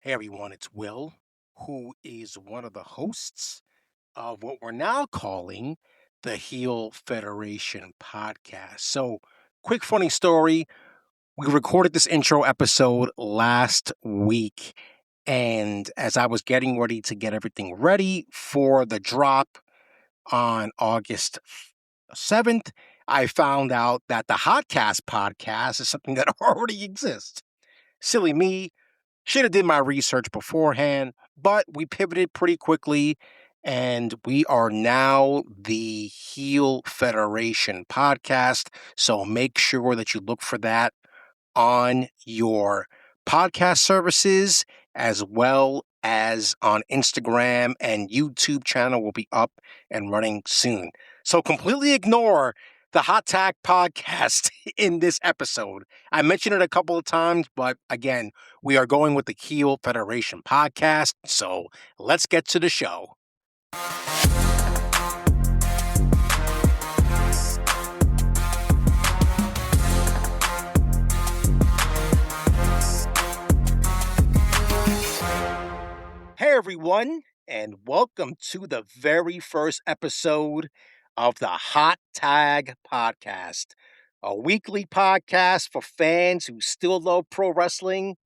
Hey everyone, it's Will, who is one of the hosts of what we're now calling the Heel Federation podcast. So, quick funny story. We recorded this intro episode last week, and as I was getting ready to get everything ready for the drop on August 7th, I found out that the Hotcast podcast is something that already exists. Silly me. Should have did my research beforehand, but we pivoted pretty quickly, and we are now the Heel Federation podcast. So make sure that you look for that on your podcast services as well as on Instagram, and YouTube channel will be up and running soon. So completely ignore the Hot Tag podcast in this episode. I mentioned it a couple of times, but again, we are going with the Heel Federation podcast. So let's get to the show. Hey everyone, and welcome to the very first episode of the Hot Tag Podcast, a weekly podcast for fans who still love pro wrestling,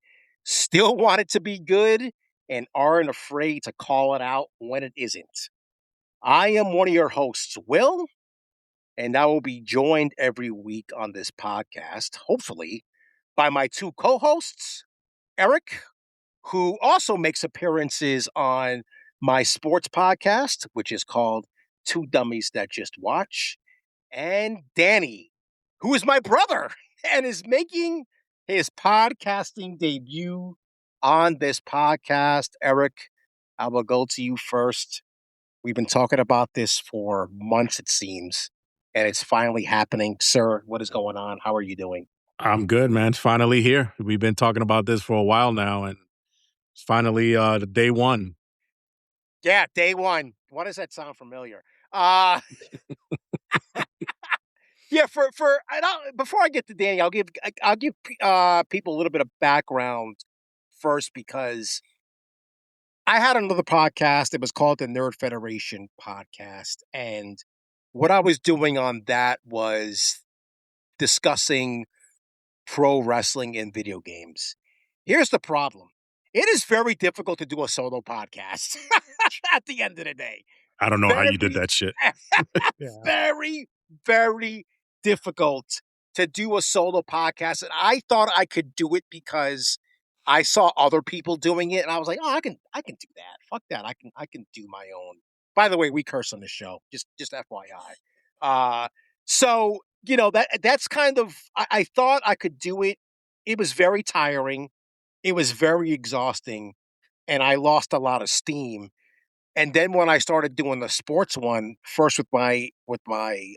still want it to be good, and aren't afraid to call it out when it isn't. I am one of your hosts, Will, and I will be joined every week on this podcast, hopefully, by my two co-hosts, Erik, who also makes appearances on my sports podcast, which is called Two Dummies That Just Watch, and Danny, who is my brother and is making his podcasting debut on this podcast. Erik, I will go to you first. We've been talking about this for months, it seems, and it's finally happening. Sir, what is going on? How are you doing? I'm good, man. It's finally here. We've been talking about this for a while now, and it's finally the day one. Yeah, day one. Why does that sound familiar? Uh yeah. Before I get to Danny, I'll give people a little bit of background first because I had another podcast. It was called the Nerd Federation podcast, and what I was doing on that was discussing pro wrestling in video games. Here's the problem. It is very difficult to do a solo podcast at the end of the day. I don't know how you did Very, that shit. Yeah. very, very difficult to do a solo podcast. And I thought I could do it because I saw other people doing it, and I was like, "Oh, I can do that. Fuck that. I can do my own." By the way, we curse on the show. Just FYI. So that's kind of I thought I could do it. It was very tiring. It was very exhausting, and I lost a lot of steam. And then when I started doing the sports one, first with my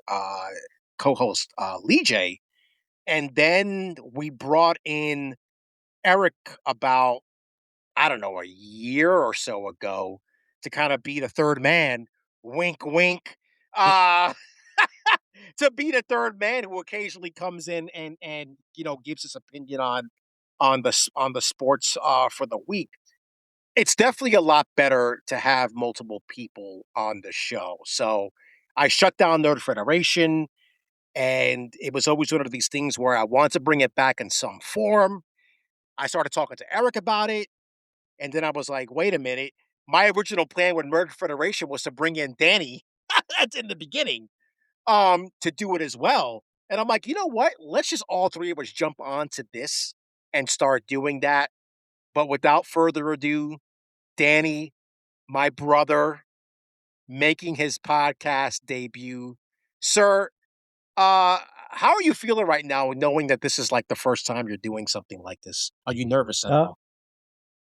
co-host Lee J, and then we brought in Erik about, I don't know, a year or so ago to kind of be the third man, wink, wink, uh, to be the third man who occasionally comes in and gives his opinion on the sports for the week. It's definitely a lot better to have multiple people on the show. So I shut down Nerd Federation, and it was always one of these things where I wanted to bring it back in some form. I started talking to Erik about it. And then I was like, wait a minute. My original plan with Nerd Federation was to bring in Danny. That's in the beginning. To do it as well. And I'm like, you know what? Let's just all three of us jump onto this and start doing that. But without further ado, Danny, my brother, making his podcast debut. Sir, how are you feeling right now knowing that this is like the first time you're doing something like this? Are you nervous at all?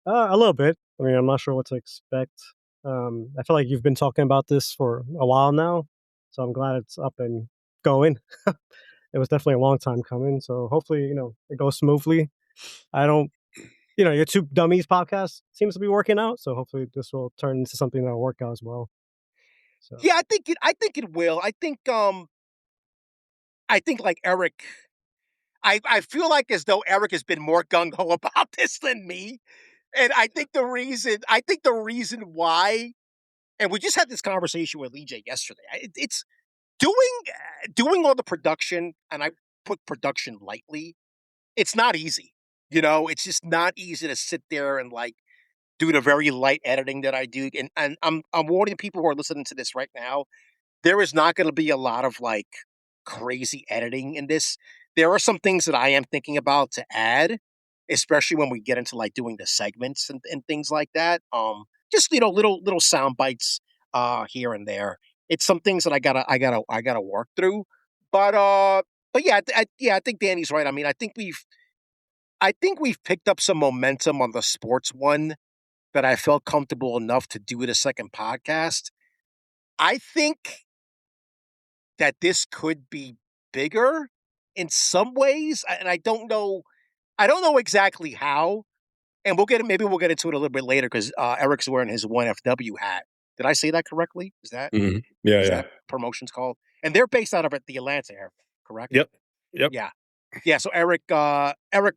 A little bit. I mean, I'm not sure what to expect. I feel like you've been talking about this for a while now, so I'm glad it's up and going. It was definitely a long time coming, so hopefully, it goes smoothly. I don't, your Two Dummies podcast seems to be working out, so hopefully this will turn into something that'll work out as well. So Yeah, I think it will. I think like Erik, I feel like as though Erik has been more gung ho about this than me. And I think the reason why, and we just had this conversation with EJ yesterday. It's doing all the production, and I put production lightly. It's not easy. It's just not easy to sit there and like do the very light editing that I do. And I'm warning people who are listening to this right now. There is not going to be a lot of like crazy editing in this. There are some things that I am thinking about to add, especially when we get into like doing the segments and things like that. Just little sound bites here and there. It's some things that I gotta work through. But yeah, I think Danny's right. I mean, I think we've picked up some momentum on the sports one that I felt comfortable enough to do it a second podcast. I think that this could be bigger in some ways, and I don't know. I don't know exactly how, and maybe we'll get into it a little bit later because Eric's wearing his 1FW hat. Did I say that correctly? Is that Mm-hmm. Yeah, is yeah. that promotion's called? And they're based out of the Atlanta area, correct? Yep. Yeah. Yeah, so Eric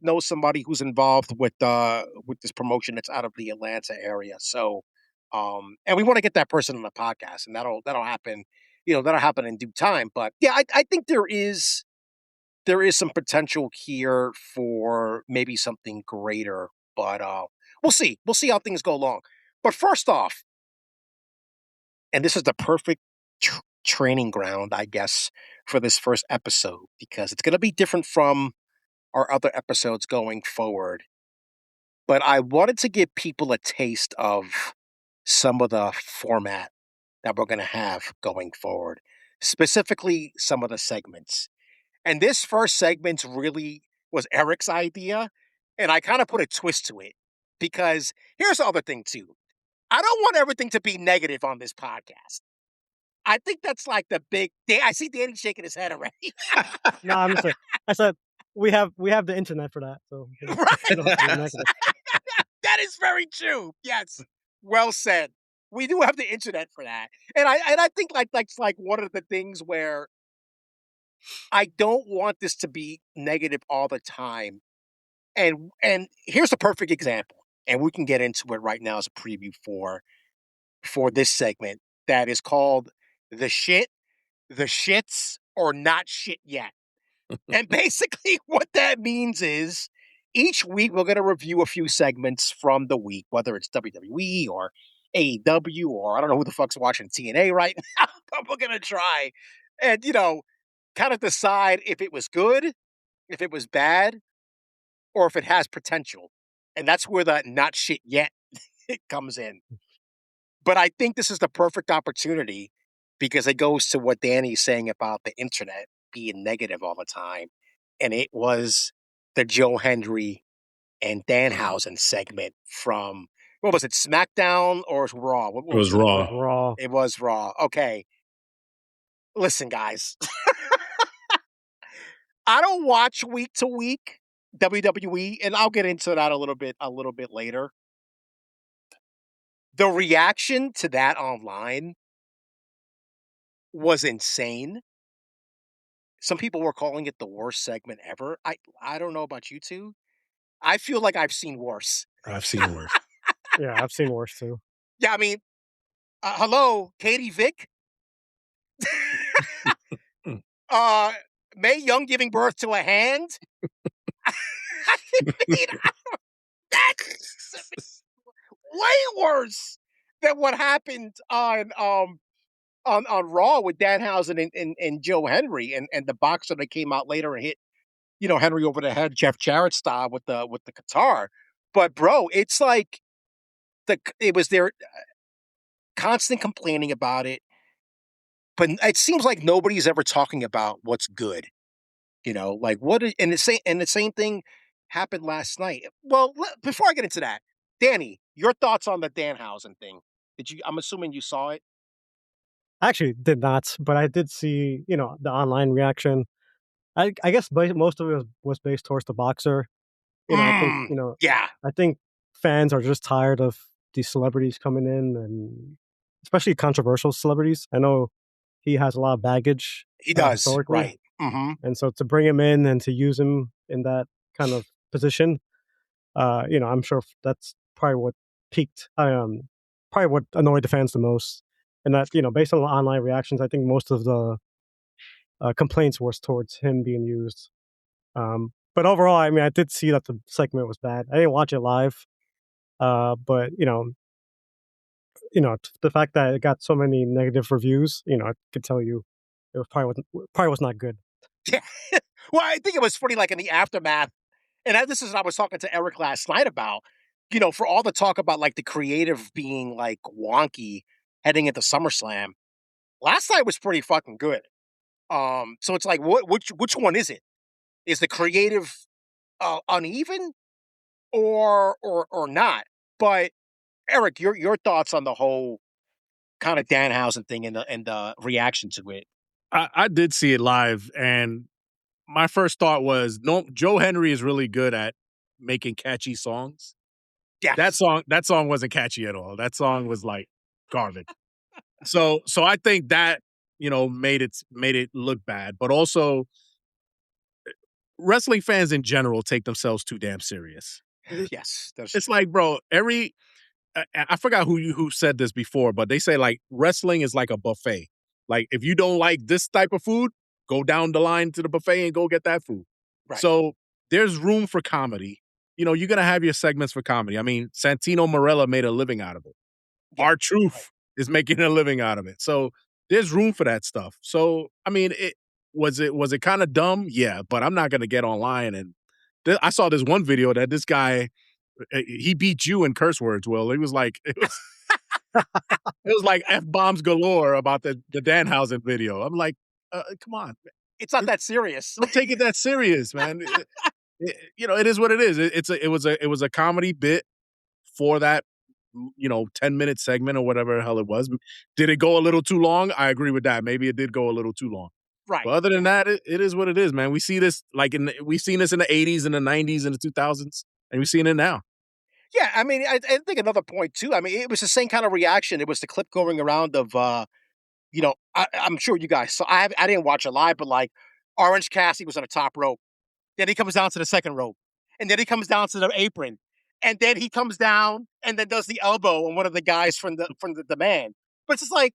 knows somebody who's involved with this promotion that's out of the Atlanta area. So and we want to get that person on the podcast, and that'll happen, that'll happen in due time. But yeah, I think there is some potential here for maybe something greater, but we'll see. We'll see how things go along. But first off, and this is the perfect training ground, I guess, for this first episode because it's going to be different from our other episodes going forward. But I wanted to give people a taste of some of the format that we're going to have going forward, specifically some of the segments. And this first segment really was Eric's idea, and I kind of put a twist to it because here's the other thing, too. I don't want everything to be negative on this podcast. I think that's like the big thing. I see Danny shaking his head already. No, I'm just saying. I said we have the internet for that, so Right. That is very true. Yes. Well said. We do have the internet for that. And I think it's like one of the things where I don't want this to be negative all the time. And here's a perfect example. And we can get into it right now as a preview for this segment that is called the shits or not shit yet. And basically what that means is each week we're going to review a few segments from the week, whether it's WWE or AEW or I don't know who the fuck's watching TNA right now, but we're going to try and, kind of decide if it was good, if it was bad, or if it has potential. And that's where the not shit yet it comes in. But I think this is the perfect opportunity because it goes to what Danny's saying about the internet being negative all the time. And it was the Joe Hendry and Danhausen segment from, what was it, SmackDown or Raw? What It was it? Raw. Raw. It was Raw. Okay. Listen, guys. I don't watch week to week WWE, and I'll get into that a little bit later. The reaction to that online was insane. Some people were calling it the worst segment ever. I don't know about you two. I feel like I've seen worse. I've seen worse. Yeah, I've seen worse too. Yeah, I mean, hello, Katie Vick. uh, Mae Young giving birth to a hand. I mean, that's way worse than what happened on Raw with Danhausen and Joe Hendry and the boxer that came out later and hit Henry over the head, Jeff Jarrett style with the guitar. But bro, it's like it was their constant complaining about it, but it seems like nobody's ever talking about what's good. Like and the same thing happened last night. Well, before I get into that, Danny, your thoughts on the Danhausen thing? I'm assuming you saw it. I actually did not, but I did see, the online reaction. I guess most of it was based towards the boxer. I think, Yeah, I think fans are just tired of these celebrities coming in, and especially controversial celebrities. I know he has a lot of baggage he does. historically, Right. Mm-hmm. and so to bring him in and to use him in that kind of position, I'm sure that's probably what peaked. Probably what annoyed the fans the most. And that, based on the online reactions, I think most of the complaints was towards him being used. But overall, I mean, I did see that the segment was bad. I didn't watch it live, but the fact that it got so many negative reviews, I could tell you, it was probably was not good. Yeah. Well, I think it was funny, like in the aftermath, and this is what I was talking to Eric last night about. For all the talk about like the creative being like wonky heading into SummerSlam, last night was pretty fucking good. So it's like, which one is it? Is the creative uneven or not? But Eric, your thoughts on the whole kind of Danhausen thing and the reaction to it? I did see it live, and my first thought was, no, Joe Henry is really good at making catchy songs. Yes. That song wasn't catchy at all. That song was like garbage. So I think that made it look bad, but also wrestling fans in general take themselves too damn serious. Yes, it's like, bro, I forgot who said this before, but they say like wrestling is like a buffet. Like if you don't like this type of food, go down the line to the buffet and go get that food. Right. So there's room for comedy. You're going to have your segments for comedy. I mean, Santino Marella made a living out of it. Yeah, R-Truth is making a living out of it. So there's room for that stuff. So, I mean, was it kind of dumb? Yeah, but I'm not going to get online. And I saw this one video that this guy, he beat you in curse words. Well, it was like, it was like F-bombs galore about the Danhausen video. I'm like, come on. It's not that serious. Don't take it that serious, man. It is what it is. It was a comedy bit for that 10-minute segment or whatever the hell it was. Did it go a little too long? I agree with that. Maybe it did go a little too long. Right. But other than that, it is what it is, man. We see this we've seen this in the 80s and the 90s and the 2000s, and we've seen it now. Yeah, I mean, I think another point too. I mean, it was the same kind of reaction. It was the clip going around of, I'm sure you guys saw. I didn't watch it live, but like Orange Cassidy was on the top rope, then he comes down to the second rope, and then he comes down to the apron, and then he comes down and then does the elbow on one of the guys from the man. But it's just like,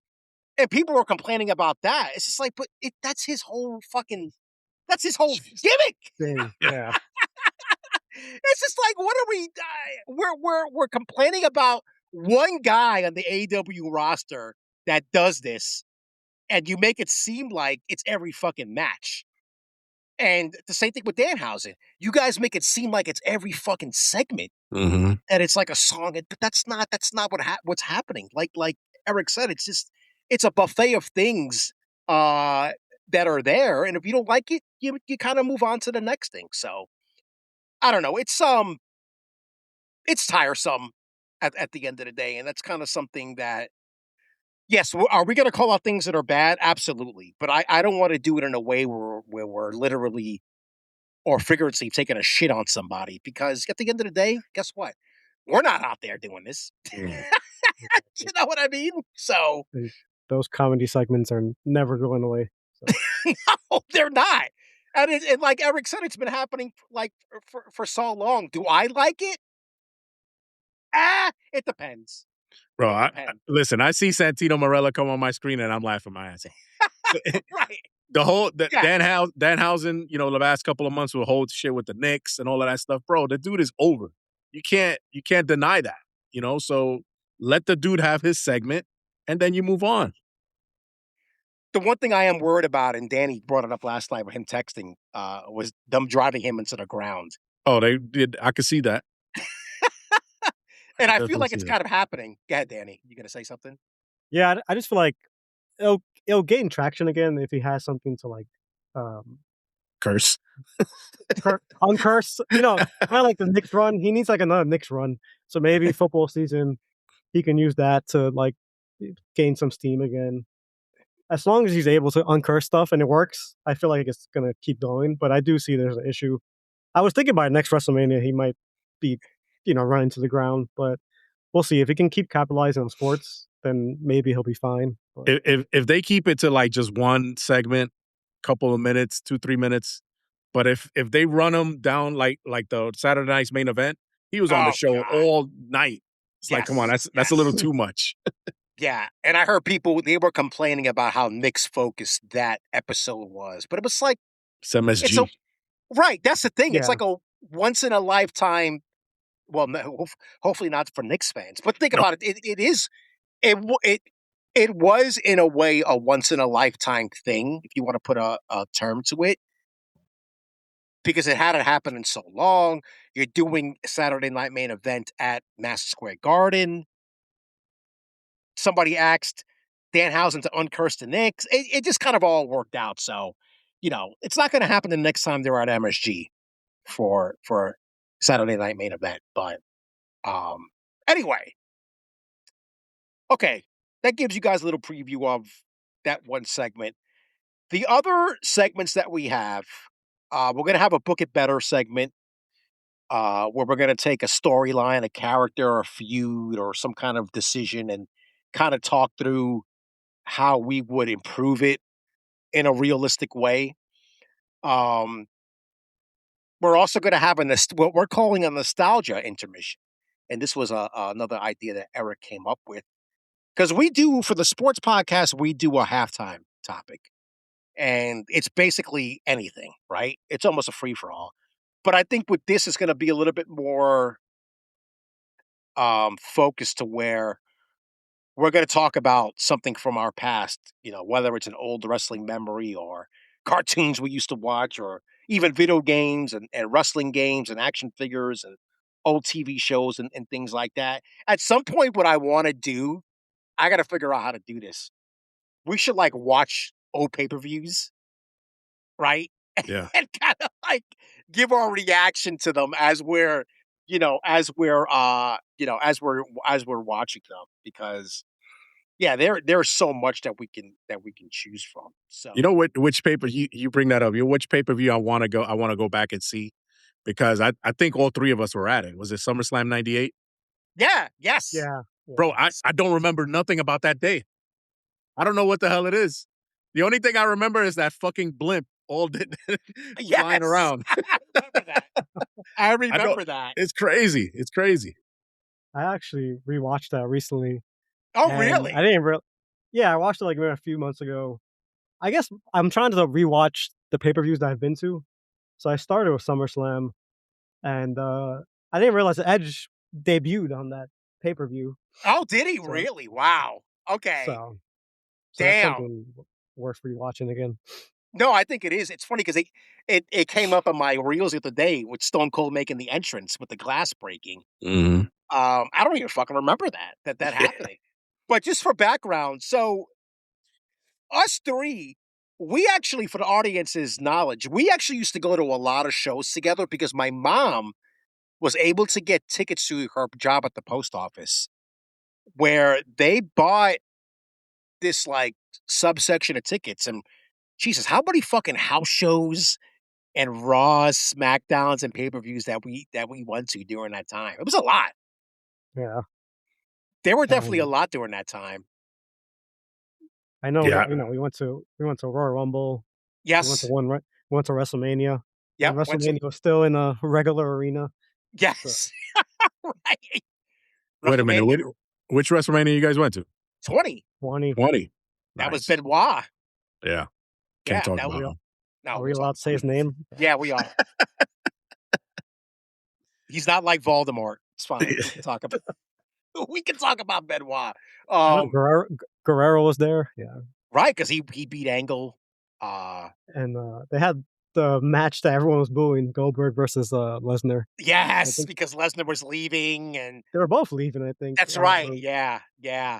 and people were complaining about that. It's just like, but that's his whole gimmick. Yeah. It's just like, what are we? We're complaining about one guy on the AEW roster that does this, and you make it seem like it's every fucking match. And the same thing with Danhausen. You guys make it seem like it's every fucking segment, Mm-hmm. and it's like a song. But that's not what's happening. Like Eric said, it's a buffet of things that are there, and if you don't like it, you kind of move on to the next thing. So I don't know. It's tiresome at the end of the day, and that's kind of something that. Yes, are we going to call out things that are bad? Absolutely, but I don't want to do it in a way where we're literally or figuratively taking a shit on somebody, because at the end of the day, guess what? We're not out there doing this. Mm. You know what I mean? So those comedy segments are never going away. So. no, they're not. And like Eric said, it's been happening like for so long. Do I like it? It depends. Bro, listen, I see Santino Marella come on my screen and I'm laughing my ass off. Right. Danhausen, the last couple of months with whole shit with the Knicks and all of that stuff, bro, the dude is over. You can't deny that, so let the dude have his segment and then you move on. The one thing I am worried about, and Danny brought it up last night with him texting, was them driving him into the ground. Oh, they did. I could see that. And I feel like it's kind of happening. Go ahead, Danny. You going to say something? Yeah, I just feel like it'll gain traction again if he has something to like curse. Uncurse. Kind of like the Knicks run. He needs like another Knicks run. So maybe football season, he can use that to like gain some steam again. As long as he's able to uncurse stuff and it works, I feel like it's gonna keep going. But I do see there's an issue. I was thinking by next WrestleMania he might be, run into the ground, but we'll see. If he can keep capitalizing on sports, then maybe he'll be fine. But if they keep it to like just one segment, couple of minutes, 2-3 minutes, but if they run him down like the Saturday night's main event, He was on the Oh show God. all night. It's like, come on, Yes. that's a little too much. Yeah, and I heard people they were complaining about how Nick's focused that episode was, but it was like It's it's a MSG. right. That's the thing. It's Yeah. like a once in a lifetime. Well, no, hopefully not for Knicks fans, but think No. about it. It is it was in a way a once in a lifetime thing, if you want to put a term to it, because it hadn't happened in so long. You're doing Saturday Night Main Event at Madison Square Garden. Somebody asked Danhausen to uncurse the Knicks. It just kind of all worked out. So, it's not going to happen the next time they're at MSG for Saturday Night Main Event. But anyway, okay, that gives you guys a little preview of that one segment. The other segments that we have, we're going to have a Book It Better segment where we're going to take a storyline, a character, a feud, or some kind of decision and kind of talk through how we would improve it in a realistic way. Um, we're also going to have what we're calling a nostalgia intermission. And this was another idea that Eric came up with. Because we do, for the sports podcast, we do a halftime topic. And it's basically anything, right? It's almost a free for all. But I think with this, it's going to be a little bit more focused to where we're going to talk about something from our past, whether it's an old wrestling memory or cartoons we used to watch or even video games and wrestling games and action figures and old TV shows and things like that. At some point, what I want to do, I got to figure out how to do this. We should like watch old pay-per-views, right? Yeah. And kind of like give our reaction to them as we're, as we're watching them because yeah, there's so much that we can choose from. So You know which paper you bring that up? Which pay-per-view I want to go back and see because I think all three of us were at it. Was it SummerSlam 98? yeah, yes, Yeah. Bro, Yeah. I don't remember nothing about that day. I don't know what the hell it is. The only thing I remember is that fucking blimp all flying yes. around. I remember that. I I don't remember that. it's crazy. It's crazy. I actually rewatched that recently, Oh, and I really? didn't real. Yeah, I watched it like maybe a few months ago. I guess I'm trying to rewatch the pay-per-views that I've been to. So I started with SummerSlam, and I didn't realize Edge debuted on that pay-per-view. Oh, did he So really? Wow. Okay. so so that's Damn. something worth rewatching again. No, I think it is. It's funny because it came up on my reels the other day with Stone Cold making the entrance with the glass breaking. Mhm. I don't even fucking remember that happening. But just for background, so us three, we actually, for the audience's knowledge, we actually used to go to a lot of shows together because my mom was able to get tickets to her job at the post office where they bought this like subsection of tickets. And Jesus, how many fucking house shows and Raws, SmackDowns, and pay-per-views that we went to during that time? It was a lot. Yeah, There were definitely a and lot during that time. I know Yeah. we went to Royal Rumble. We went to Yes. one we went to WrestleMania when Yep. Went to WrestleMania was still in a regular arena. So yes. Right. Wait a minute. WrestleMania Which WrestleMania you guys went to? 20. 20. 20. That was Nice. Benoit. Yeah. Can't Yeah, talk that Are was about we him. no, are we'll we talk allowed to say about his it. name? Yeah, we are. He's not like Voldemort. It's fine. We can talk about Benoit. I know Guerrero was there. Yeah. Right, because he beat Angle. Uh And, they had the match that everyone was booing, Goldberg versus, Lesnar. I yes, think because Lesnar was leaving and they were both leaving, I think, that's right. or Yeah, yeah.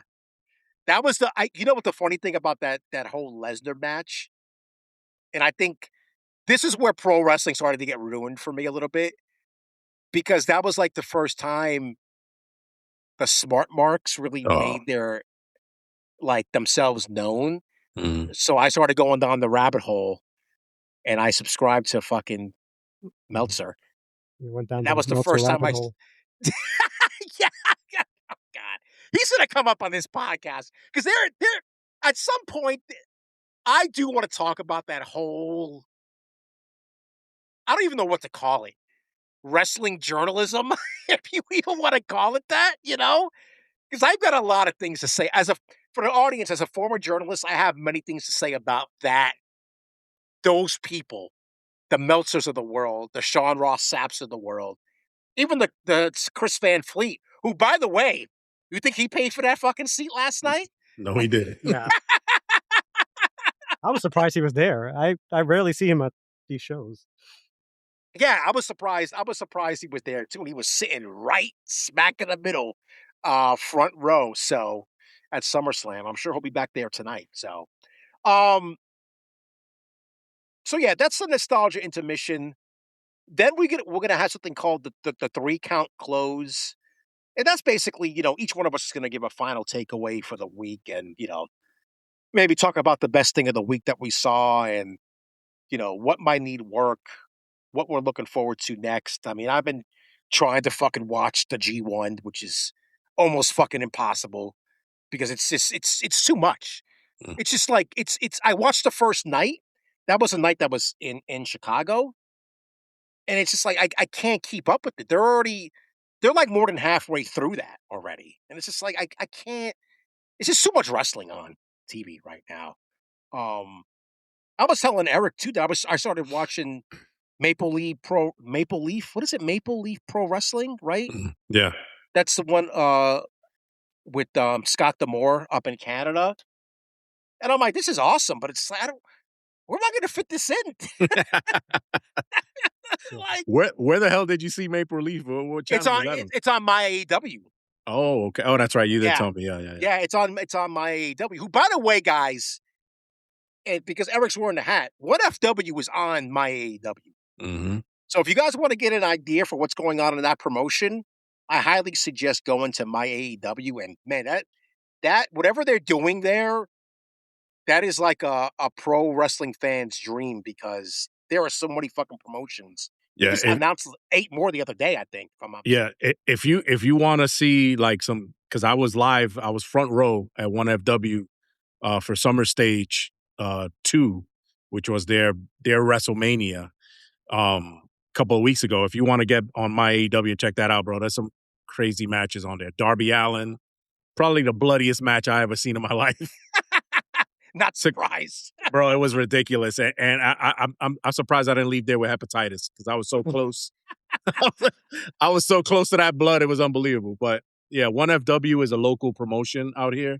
That was you know what the funny thing about that whole Lesnar match? And I think this is where pro wrestling started to get ruined for me a little bit because that was like the first time the smart marks really Oh. made their like themselves known. Mhm. So I started going down the rabbit hole and I subscribed to fucking Mhm. Meltzer. We went down And that the was the Meltzer first time rabbit I hole. yeah, yeah. Oh God. He's gonna come up on this podcast. Because they're at some point I do want to talk about that whole I don't even know what to call it. wrestling journalism, if you even want to call it that, because I've got a lot of things to say for the audience. As a former journalist, I have many things to say about those people, the Meltzers of the world, the Sean Ross Sapps of the world, even the Chris Van Fleet, who, by the way, you think he paid for that fucking seat last night? No, he didn't. Yeah. I was surprised he was there. I rarely see him at these shows. Yeah, I was surprised. I was surprised he was there too. And he was sitting right smack in the middle, front row. So at SummerSlam, I'm sure he'll be back there tonight. Um, so yeah, that's the nostalgia intermission. Then we're gonna have something called the 3 count close, and that's basically each one of us is gonna give a final takeaway for the week, and maybe talk about the best thing of the week that we saw, and what might need work, what we're looking forward to next. I mean, I've been trying to fucking watch the G1, which is almost fucking impossible because it's just it's too much. Mm. It's just like it's I watched the first night. That was a night that was in Chicago, and it's just like I can't keep up with it. They're like more than halfway through that already, and it's just like I can't. It's just too much wrestling on TV right now. I was telling Eric too that I started watching Maple Leaf what is it? Maple Leaf Pro Wrestling, right? Yeah. That's the one with Scott D'Amore up in Canada. And I'm like, this is awesome, but it's like where am I gonna fit this in? Like Where the hell did you see Maple Leaf? What channel was that on? it's on my AEW. Oh, okay. Oh, that's right. You did Yeah. tell me. Yeah. Yeah, it's on my AEW. Who, by the way, guys, and because Eric's wearing the hat, what FW was on my AEW. Mm-hmm. So if you guys want to get an idea for what's going on in that promotion, I highly suggest going to my AEW. And man, that whatever they're doing there, that is like a pro wrestling fan's dream because there are so many fucking promotions. They Yeah. just announced 8 more the other day, I think. If I'm not Yeah. If you want to see like some, because I was front row at 1FW for Summer Stage 2, which was their WrestleMania a couple of weeks ago. If you want to get on my AEW, check that out, bro. There's some crazy matches on there. Darby Allin, probably the bloodiest match I ever seen in my life. Not surprised, bro. It was ridiculous, and I'm surprised I didn't leave there with hepatitis because I was so close. I was so close to that blood; it was unbelievable. But yeah, 1FW is a local promotion out here,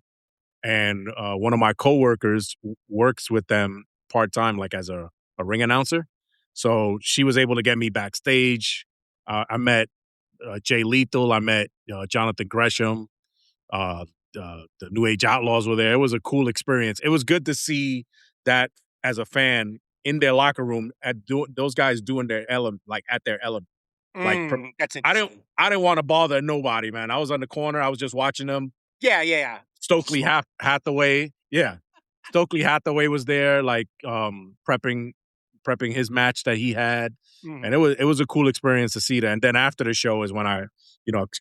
and one of my coworkers works with them part time, like as a ring announcer. So she was able to get me backstage. I met Jay Lethal. I met Jonathan Gresham. The New Age Outlaws were there. It was a cool experience. It was good to see that as a fan in their locker room those guys doing their element, like at their element. that's interesting. I didn't want to bother nobody, man. I was on the corner. I was just watching them. Yeah. Stokely Hathaway. Yeah. Stokely Hathaway was there, like prepping his match that he had. Mm. And it was a cool experience to see that. And then after the show is when I,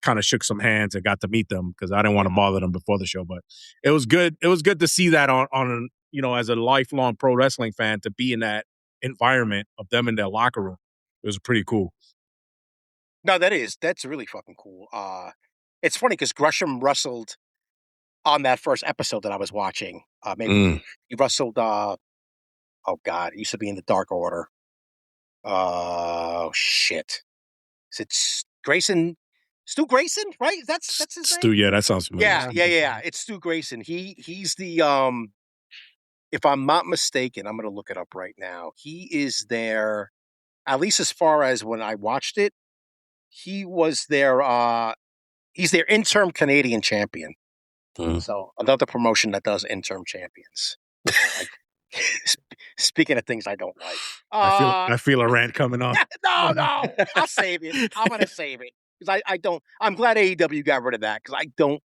kind of shook some hands and got to meet them because I didn't want to bother them before the show. But it was good. It was good to see that on as a lifelong pro wrestling fan, to be in that environment of them in their locker room. It was pretty cool. No, that's really fucking cool. It's funny because Gresham wrestled on that first episode that I was watching. Maybe he wrestled. Oh God, it used to be in the Dark Order. Oh shit! Is it Grayson? Stu Grayson, right? That's his Stu, name. yeah, that sounds familiar. Yeah. It's Stu Grayson. He's the if I'm not mistaken, I'm gonna look it up right now. He is there, at least as far as when I watched it. He was their he's their interim Canadian champion. So another promotion that does interim champions. Speaking of things I don't like, I feel a rant coming on. No, I'll save it. I'm gonna save it because I don't. I'm glad AEW got rid of that because I don't.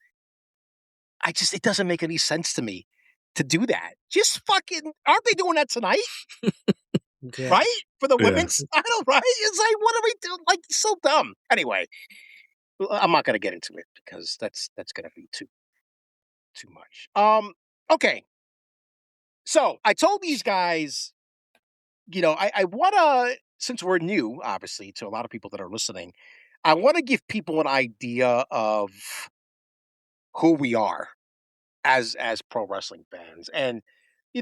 It doesn't make any sense to me to do that. Just fucking, aren't they doing that tonight? Yeah. Right? For the women's title, right? It's like, what are we doing? Like, so dumb. Anyway, I'm not gonna get into it because that's gonna be too much. Okay. So I told these guys, I want to since we're new, obviously, to a lot of people that are listening, I want to give people an idea of who we are as pro wrestling fans. And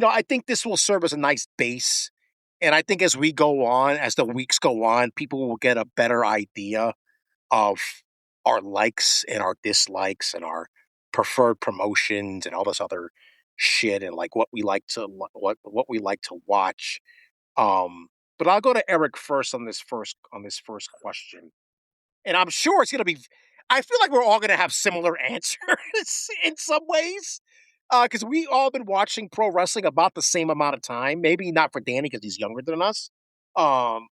I think this will serve as a nice base. And I think as we go on, as the weeks go on, people will get a better idea of our likes and our dislikes and our preferred promotions and all this other shit and like what we like to what we like to watch. But I'll go to Eric first on this first question. And I'm sure it's gonna be I feel like we're all gonna have similar answers in some ways. Because we all been watching pro wrestling about the same amount of time. Maybe not for Danny because he's younger than us. Um,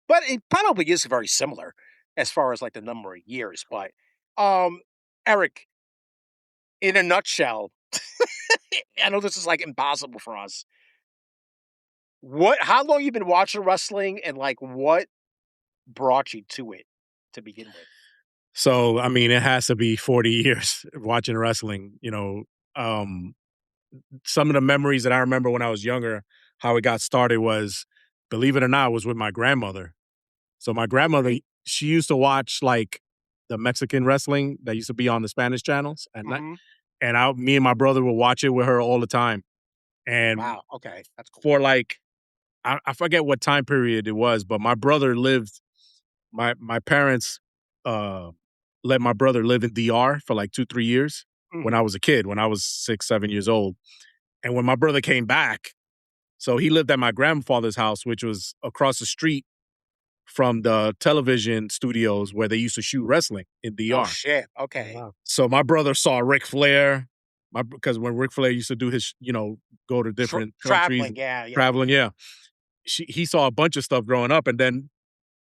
but it probably is very similar as far as like the number of years. But Eric, in a nutshell, I know this is like impossible for us. How long you been watching wrestling and like what brought you to it to begin with? So, I mean, it has to be 40 years watching wrestling. Some of the memories that I remember when I was younger, how it got started was, believe it or not, was with my grandmother. So my grandmother, she used to watch like the Mexican wrestling that used to be on the Spanish channels at night. Mm-hmm. And me and my brother would watch it with her all the time. And Wow. Okay, that's cool. for like, I forget what time period it was, but my brother lived, my parents let my brother live in DR for like 2-3 years when I was a kid, when I was 6-7 years old. And when my brother came back, so he lived at my grandfather's house, which was across the street from the television studios where they used to shoot wrestling in Oh DR. shit. Oh, Okay. wow. So my brother saw Ric Flair, because when Ric Flair used to do his, go to different countries, Traveling. Yeah. Yeah. traveling, yeah. He saw a bunch of stuff growing up. And then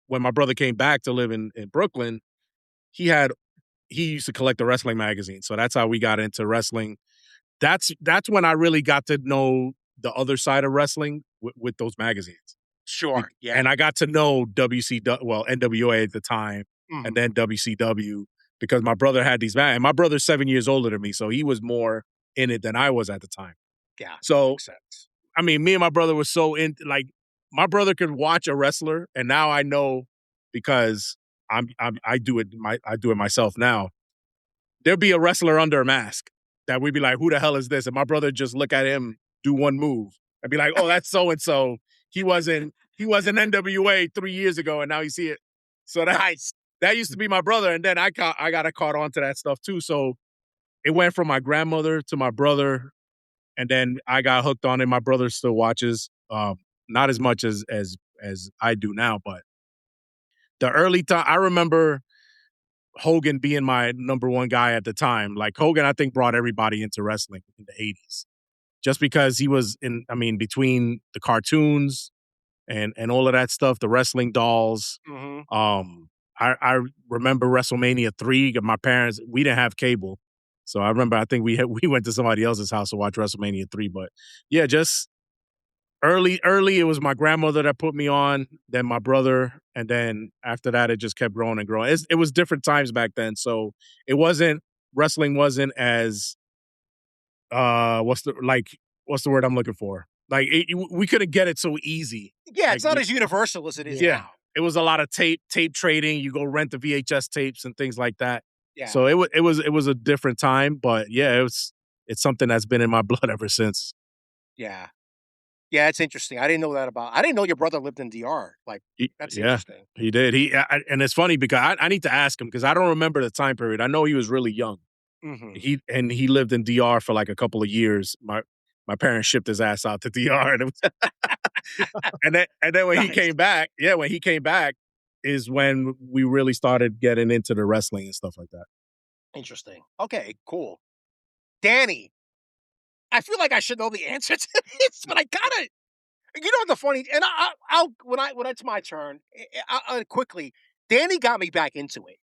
when my brother came back to live in Brooklyn, he used to collect the wrestling magazine. So that's how we got into wrestling. That's when I really got to know the other side of wrestling with those magazines. Sure. Yeah. And I got to know NWA at the time, and then WCW, because my brother had these and my brother's 7 years older than me, so he was more in it than I was at the time. Yeah. So, Makes sense. I mean, me and my brother were so in, like, my brother could watch a wrestler, and now I know, because I do it myself now. There'd be a wrestler under a mask that we'd be like, who the hell is this? And my brother just look at him, do one move, and be like, oh, that's so and so. He was in NWA 3 years ago, and now you see it. So that used to be my brother, and then I got caught on to that stuff too. So it went from my grandmother to my brother, and then I got hooked on it. My brother still watches, not as much as I do now, but the early time I remember Hogan being my number one guy at the time. Like, Hogan, I think, brought everybody into wrestling in the 80s, just because he was between the cartoons and all of that stuff, the wrestling dolls. Mm-hmm. I remember WrestleMania 3. My parents, we didn't have cable. So I remember, I think we went to somebody else's house to watch WrestleMania 3. But yeah, just early, it was my grandmother that put me on, then my brother, and then after that, it just kept growing and growing. It was different times back then, so wrestling wasn't as what's the word I'm looking for? Like, we couldn't get it so easy. Yeah, Like, it's not as universal as it is yeah, now. it was a lot of tape trading. You go rent the VHS tapes and things like that. Yeah. So it was a different time, but yeah, it's something that's been in my blood ever since. Yeah. Yeah, it's interesting. I didn't know your brother lived in DR. Like, that's interesting. He did. And it's funny because I need to ask him, because I don't remember the time period. I know he was really young. Mm-hmm. He lived in DR for like a couple of years. My parents shipped his ass out to DR, and then when he came back, is when we really started getting into the wrestling and stuff like that. Interesting. Okay, cool. Danny, I feel like I should know the answer to this, but I gotta. You know what the funny? And I'll when it's my turn, I'll quickly. Danny got me back into it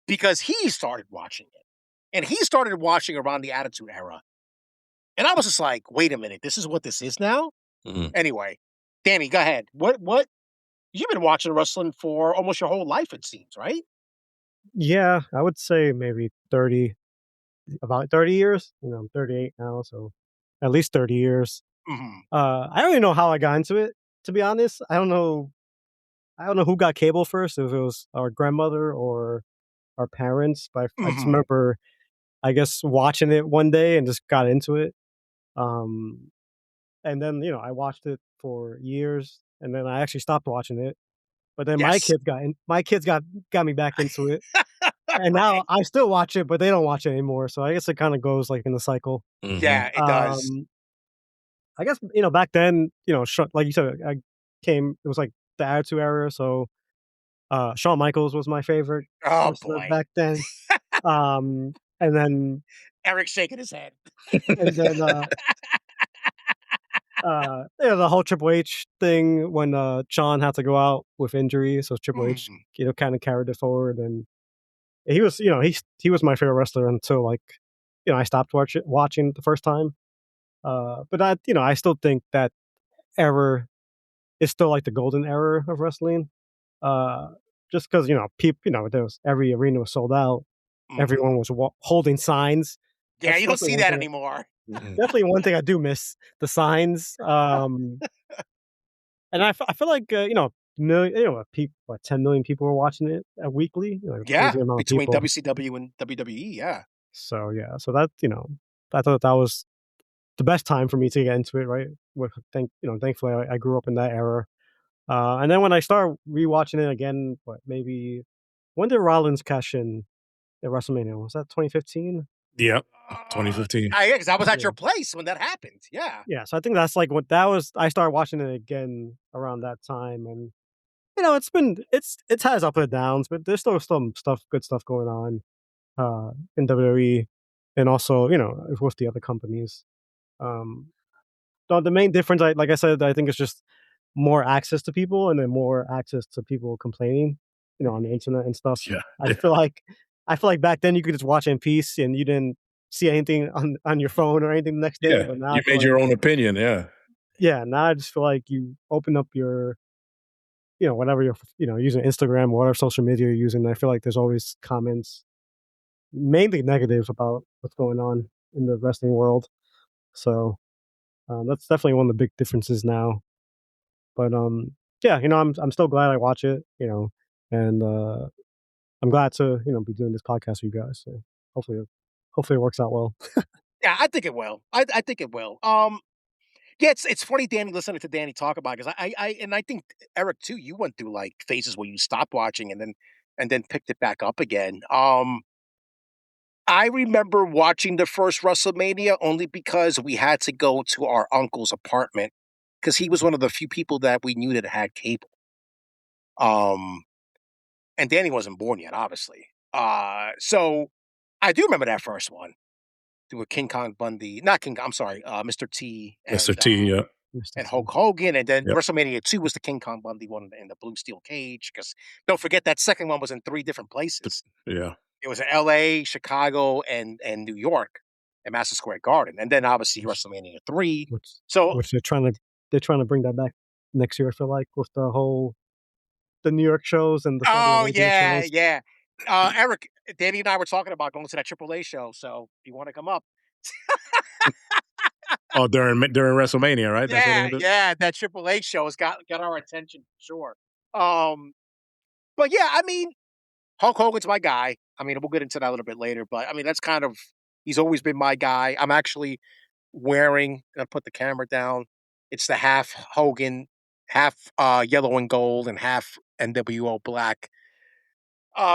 because he started watching it, and he started watching around the Attitude Era, and I was just like, "Wait a minute, this is what this is now." Mm-hmm. Anyway, Danny, go ahead. What? You've been watching wrestling for almost your whole life, it seems, right? Yeah, I would say maybe about 30 years. I'm 38 now, so at least 30 years. Mm-hmm. I don't even know how I got into it. to be honest, I don't know. I don't know who got cable first. If it was our grandmother or our parents, but I just Mhm. remember, I guess, watching it one day and just got into it. Um, and then I watched it for years, and then I actually stopped watching it. But then Yes. my kids got me back into it, and now Right. I still watch it, but they don't watch it anymore. So I guess it kind of goes like in a cycle. Mhm. Yeah, it does. Um, I guess back then, like you said, I came. It was like the Attitude Era, so Shawn Michaels was my favorite Oh, wrestler boy. back then. Um, and then Eric shaking his head. and then the whole Triple H thing when Shawn had to go out with injury, so Triple H Mm. kind of carried it forward, and he was he was my favorite wrestler until like I stopped watching the first time. But I still think that era is still like the golden era of wrestling. Uh, just because people there was every arena was sold out, Mhm. everyone was holding signs. Yeah, That's you don't definitely see one that thing. anymore. Mhm. Definitely one thing I do miss the signs. And I feel like million, 10 million people were watching it weekly, a Yeah, crazy amount of between people. WCW and WWE, yeah. So yeah, so that I thought that was the best time for me to get into it. Right, with thankfully I grew up in that era. And then when I started rewatching it again, maybe when did Rollins cash in at WrestleMania? Was that 2015? Yep. Uh, 2015. yeah, because I was at Yeah. your place when that happened. Yeah. Yeah, so I think that's like what that was. I started watching it again around that time, and it's has up and downs, but there's still some good stuff going on in WWE, and also with the other companies. Um, the main difference, like I said, I think it's just more access to people, and then more access to people complaining, on the internet and stuff. Yeah. I feel like back then you could just watch in peace, and you didn't see anything on your phone or anything the next day. Yeah. But now I You feel made like your own opinion, yeah. yeah, now I just feel like you open up your whatever you're using Instagram or whatever social media you're using. I feel like there's always comments, mainly negative, about what's going on in the wrestling world. So that's definitely one of the big differences now. But yeah, I'm still glad I watch it. And I'm glad to be doing this podcast with you guys. So hopefully it works out well. Yeah, I think it will. I think it will. Yeah, it's funny, Danny, listening to Danny talk about because and I think Eric too. You went through like phases where you stopped watching and then picked it back up again. I remember watching the first WrestleMania only because we had to go to our uncle's apartment because he was one of the few people that we knew that had cable. Um, and Danny wasn't born yet, obviously. So I do remember that first one. There were King Kong Bundy, not King. I'm sorry, Mr. T Mr. T, yep. Mr. and T. Hulk Hogan, and then Yep. WrestleMania 2 was the King Kong Bundy one in the blue steel cage. Because don't forget that second one was in 3 different places. Yeah. It was in LA, Chicago, and New York at Madison Square Garden, and then obviously Which WrestleMania 3. which So, which they're trying to bring that back next year. I feel like with the New York shows and the Saudi oh Arabia yeah, shows. yeah. Eric, Danny and I were talking about going to that AAA show, so if you want to come up. Oh, during WrestleMania, right? That's what Yeah, it is? yeah, that AAA show has got our attention for sure. Um, but yeah, I mean, Hulk Hogan's my guy. I mean, we'll get into that a little bit later, but I mean, that's kind of he's always been my guy. I'm actually wearing, gonna put the camera down. It's the half Hogan, half yellow and gold, and half NWO black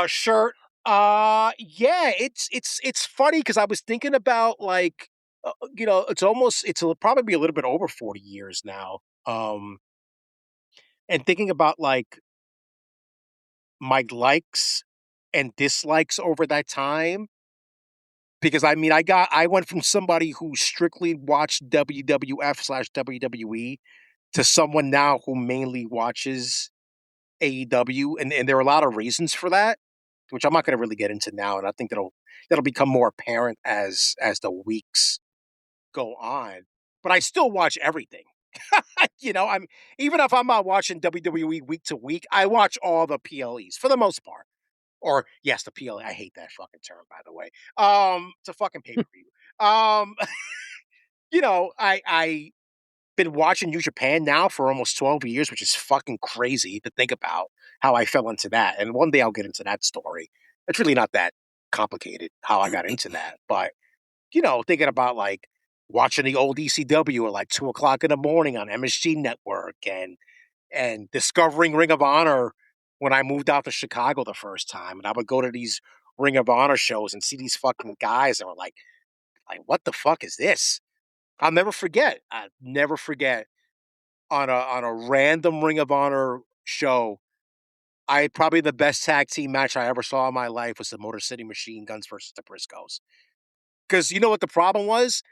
shirt. Yeah, it's funny because I was thinking about like it'll probably be a little bit over 40 years now. And thinking about like my likes and dislikes over that time because I mean I went from somebody who strictly watched WWF/WWE to someone now who mainly watches AEW, and there are a lot of reasons for that, which I'm not going to really get into now, and I think that'll become more apparent as the weeks go on. But I still watch everything. I'm even if I'm not watching WWE week to week, I watch all the PLEs for the most part. Or yes, the PLE. I hate that fucking term, by the way. It's a fucking pay per view. Um, I been watching New Japan now for almost 12 years, which is fucking crazy to think about how I fell into that. And one day I'll get into that story. It's really not that complicated how I got into that. But, thinking about like watching the old ECW at like 2:00 in the morning on MSG Network and discovering Ring of Honor when I moved out to Chicago the first time. And I would go to these Ring of Honor shows and see these fucking guys that were like, what the fuck is this? I'll never forget. On a random Ring of Honor show, probably the best tag team match I ever saw in my life was the Motor City Machine Guns versus the Briscoes. Because you know what the problem was?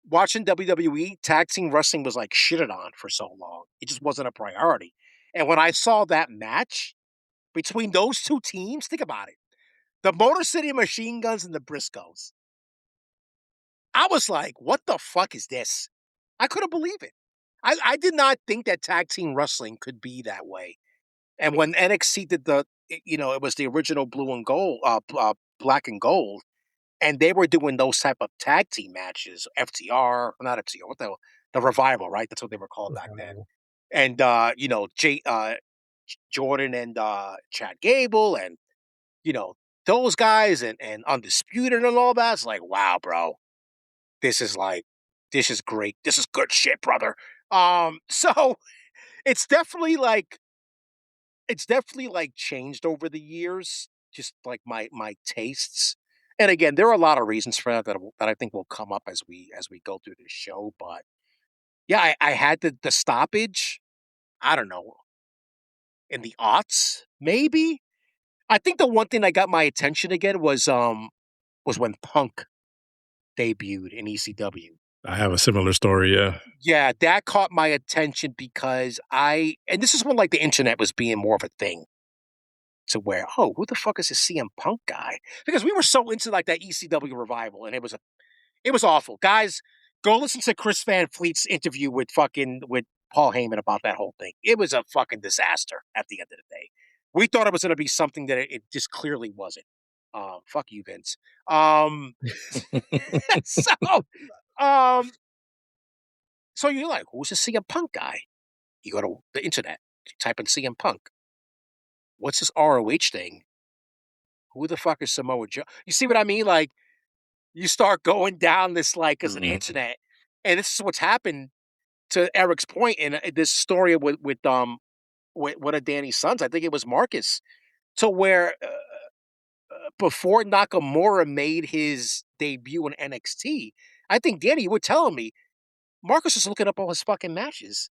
Watching WWE, tag team wrestling was like shitted on for so long. It just wasn't a priority. And when I saw that match between those two teams, think about it. The Motor City Machine Guns and the Briscoes. I was like, what the fuck is this? I couldn't believe it. I did not think that tag team wrestling could be that way. And when NXT did it was the original blue and gold, black and gold, and they were doing those type of tag team matches, FTR, not FTR, the Revival, right? That's what they were called back then. And Jordan and Chad Gable, and those guys, and Undisputed and all that. It's like, wow, bro, this is great. This is good shit, brother. So it's definitely like changed over the years, just like my tastes. And again, there are a lot of reasons for that I think will come up as we go through this show. But yeah, I had the stoppage. I don't know, in the aughts, maybe. I think the one thing that got my attention again was when Punk debuted in ECW. I have a similar story, yeah. Yeah, that caught my attention because and this is when like the internet was being more of a thing. To where, who the fuck is this CM Punk guy? Because we were so into like that ECW revival, and it was awful. Guys, go listen to Chris Van Fleet's interview with Paul Heyman about that whole thing. It was a fucking disaster at the end of the day. We thought it was going to be something that it just clearly wasn't. Fuck you, Vince. So you're like, who's the CM Punk guy? You go to the internet, you type in CM Punk. What's this ROH thing? Who the fuck is Samoa Joe? You see what I mean? Like, you start going down this like as an internet, and this is what's happened to Eric's point in this story with one of Danny's sons. I think it was Marcus, to where before Nakamura made his debut in NXT, I think Danny, you were telling me Marcus was looking up all his fucking matches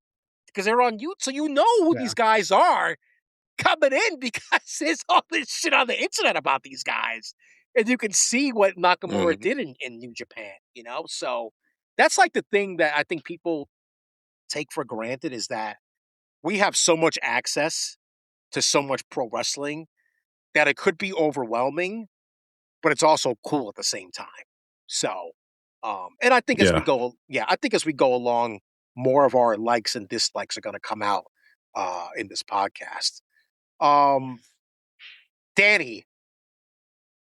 because they're on YouTube, so you know who these guys are coming in because there's all this shit on the internet about these guys. And you can see what Nakamura did in New Japan, So that's like the thing that I think people take for granted, is that we have so much access to so much pro wrestling that it could be overwhelming, but it's also cool at the same time. So, and I think as we go along, more of our likes and dislikes are going to come out in this podcast. Danny,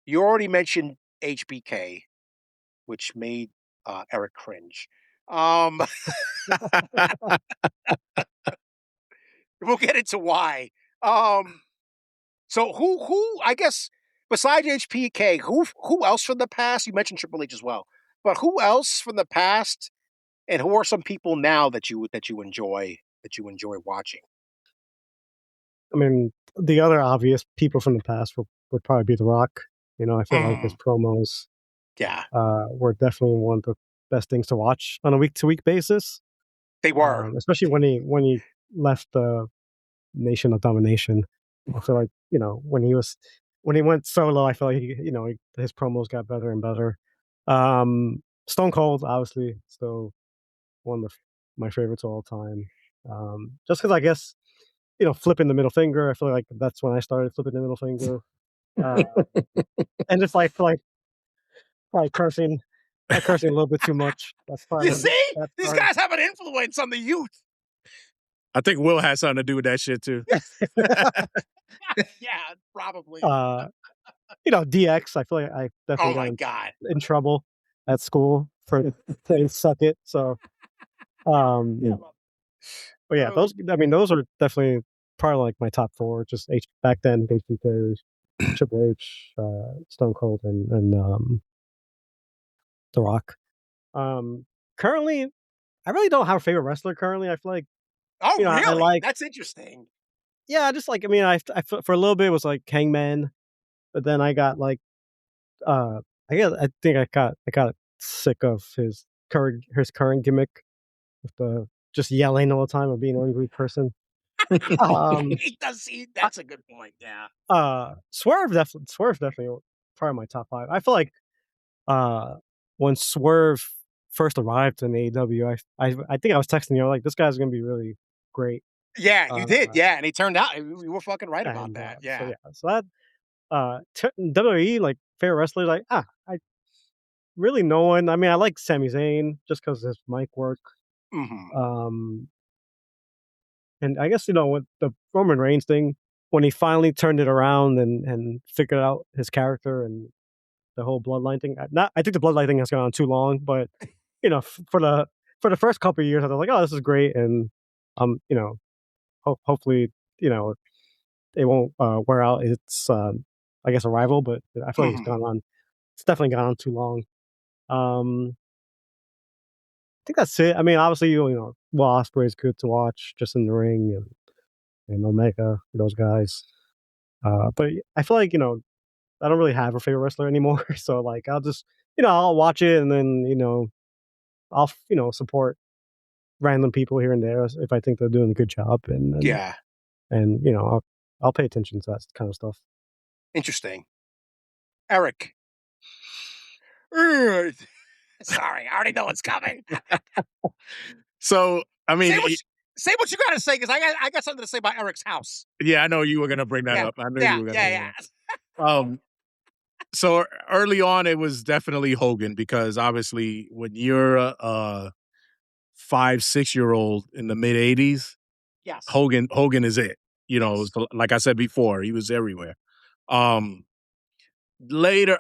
you already mentioned HBK, which made Eric cringe. We'll get into why. So who I guess besides HBK, who else from the past? You mentioned Triple H as well, but who else from the past, and who are some people now that you enjoy watching? I mean, the other obvious people from the past would probably be The Rock. I feel like his promos were definitely one of the best things to watch on a week-to-week basis. They were. Especially when he left the Nation of Domination. I feel like, when he went solo, I feel like his promos got better and better. Stone Cold, obviously, still one of my favorites of all time. Just because I guess, flipping the middle finger, I feel like that's when I started flipping the middle finger. And just like probably cursing a little bit too much. That's probably you see, these guys have an influence on the youth. I think Will has something to do with that shit too. Yeah, probably. DX. I feel like I definitely got in trouble at school for saying "suck it." So, But yeah, those are definitely probably like my top four. Just back then, HBK, Triple H, Stone Cold, and The Rock. Currently, I really don't have a favorite wrestler. Currently, I feel like Oh, I really? like That's interesting. yeah, just like for a little bit it was like Hangman, but then I got like I think I got sick of his current gimmick with the just yelling all the time and being an angry person. He does. That's a good point. Yeah. Swerve definitely probably my top five. I feel like uh when Swerve first arrived in AEW, I think I was texting you like this guy's gonna be really great. Yeah, you Uh, did. Yeah, and he turned out you were fucking right about and that. so Yeah. yeah, so that WWE like favorite wrestlers like I really no one. I mean I like Sami Zayn just because his mic work. Hmm. Um and I guess with the Roman Reigns thing when he finally turned it around and figured out his character and the whole bloodline thing. I think the bloodline thing has gone on too long, but for the first couple of years I was like, oh, this is great, and hopefully it won't wear out its I guess arrival, but I feel like it's Hmm. gone on. It's definitely gone on too long. I think that's it. I mean, obviously, Will Ospreay is good to watch just in the ring, and Omega, those guys. But I feel like I don't really have a favorite wrestler anymore. So like, I'll just I'll watch it, and then I'll support random people here and there if I think they're doing a good job, Yeah. and I'll pay attention to that kind of stuff. Interesting. Eric. Sorry, I already know what's coming. So, I mean, Say what you got to say because I got something to say about Eric's house. yeah, I know you were going to bring that Yeah, up. I knew yeah, you were going to bring yeah, that up. So early on, it was definitely Hogan because obviously when you're a 5-6-year-old in the mid '80s, Yes. Hogan is it. Yes. Like I said before, he was everywhere. Um, Later,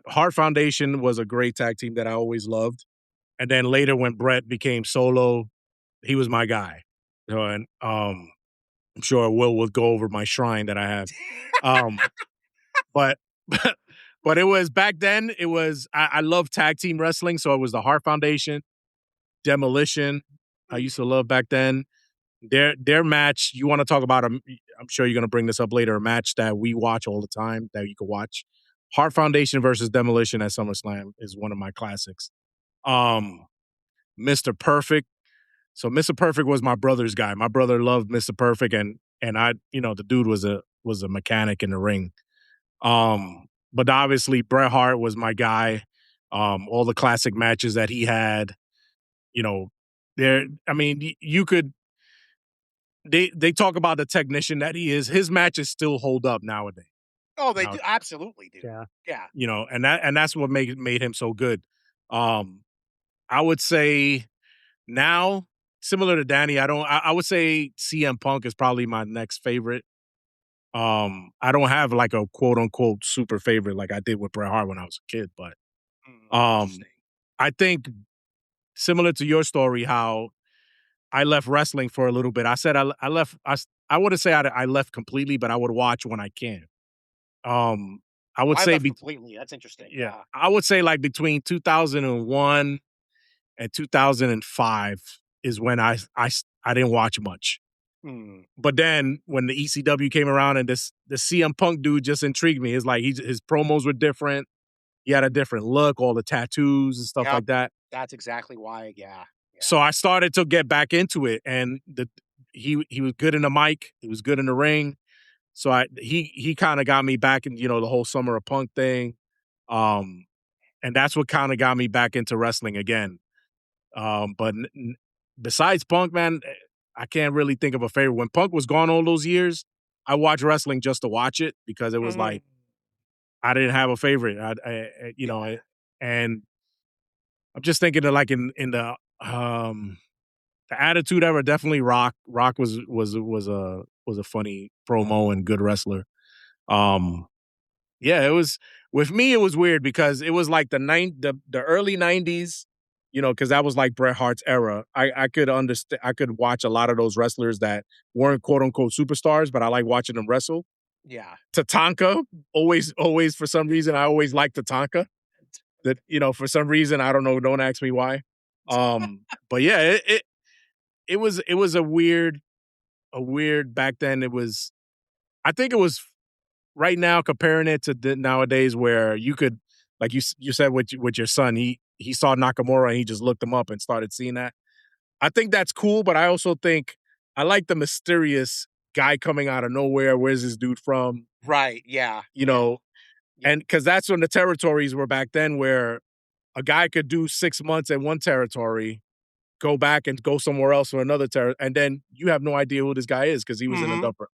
Heart Foundation was a great tag team that I always loved, and then later when Brett became solo, he was my guy. And I'm sure Will will go over my shrine that I have. But but it was back then. It was I love tag team wrestling, so it was the Heart Foundation, Demolition. I used to love back then. Their match. You want to talk about I'm sure you're going to bring this up later. A match that we watch all the time that you can watch. Heart Foundation versus Demolition at SummerSlam is one of my classics. Mr. Perfect. So Mr. Perfect was my brother's guy. My brother loved Mr. Perfect, and I, the dude was a mechanic in the ring. But obviously Bret Hart was my guy. All the classic matches that he had, there. I mean, you could. They talk about the technician that he is. His matches still hold up nowadays. Oh, they do absolutely do. Yeah. Yeah. And that's what made him so good. I would say now, similar to Danny, I would say CM Punk is probably my next favorite. I don't have like a quote unquote super favorite like I did with Bret Hart when I was a kid, but I think similar to your story, how I left wrestling for a little bit. I said I left. I wouldn't say I left completely, but I would watch when I can. I would I say left completely. That's interesting. yeah, I would say like between 2001 and 2005 is when I didn't watch much. But then when the ECW came around and the CM Punk dude just intrigued me. It's like his promos were different. He had a different look, all the tattoos and stuff like that. That's exactly why. Yeah. So I started to get back into it, and he was good in the mic. He was good in the ring. So he kind of got me back in, the whole Summer of Punk thing. And that's what kind of got me back into wrestling again. But besides Punk, man, I can't really think of a favorite. When Punk was gone all those years, I watched wrestling just to watch it because it was like I didn't have a favorite. And I'm just thinking of like in the Attitude Era, definitely Rock. Rock was a funny promo and good wrestler. Yeah, it was with me. It was weird because it was like the early '90s. you know, because that was like Bret Hart's era. I could understand. I could watch a lot of those wrestlers that weren't quote unquote superstars, but I like watching them wrestle. Yeah. Tatanka, always for some reason, I always liked Tatanka. That, you know, for some reason, I don't know. Don't ask me why. But yeah, it was a weird back then. It was, I think it was right now comparing it to nowadays where you could, like you said with your son, he saw Nakamura and he just looked him up and started seeing that. I think that's cool, but I also think I like the mysterious guy coming out of nowhere. Where's this dude from? Right. Yeah. You know, Yeah. and because that's when the territories were back then, where a guy could do 6 months in one territory, go back and go somewhere else for another territory, and then you have no idea who this guy is because he was in a Mhm. different.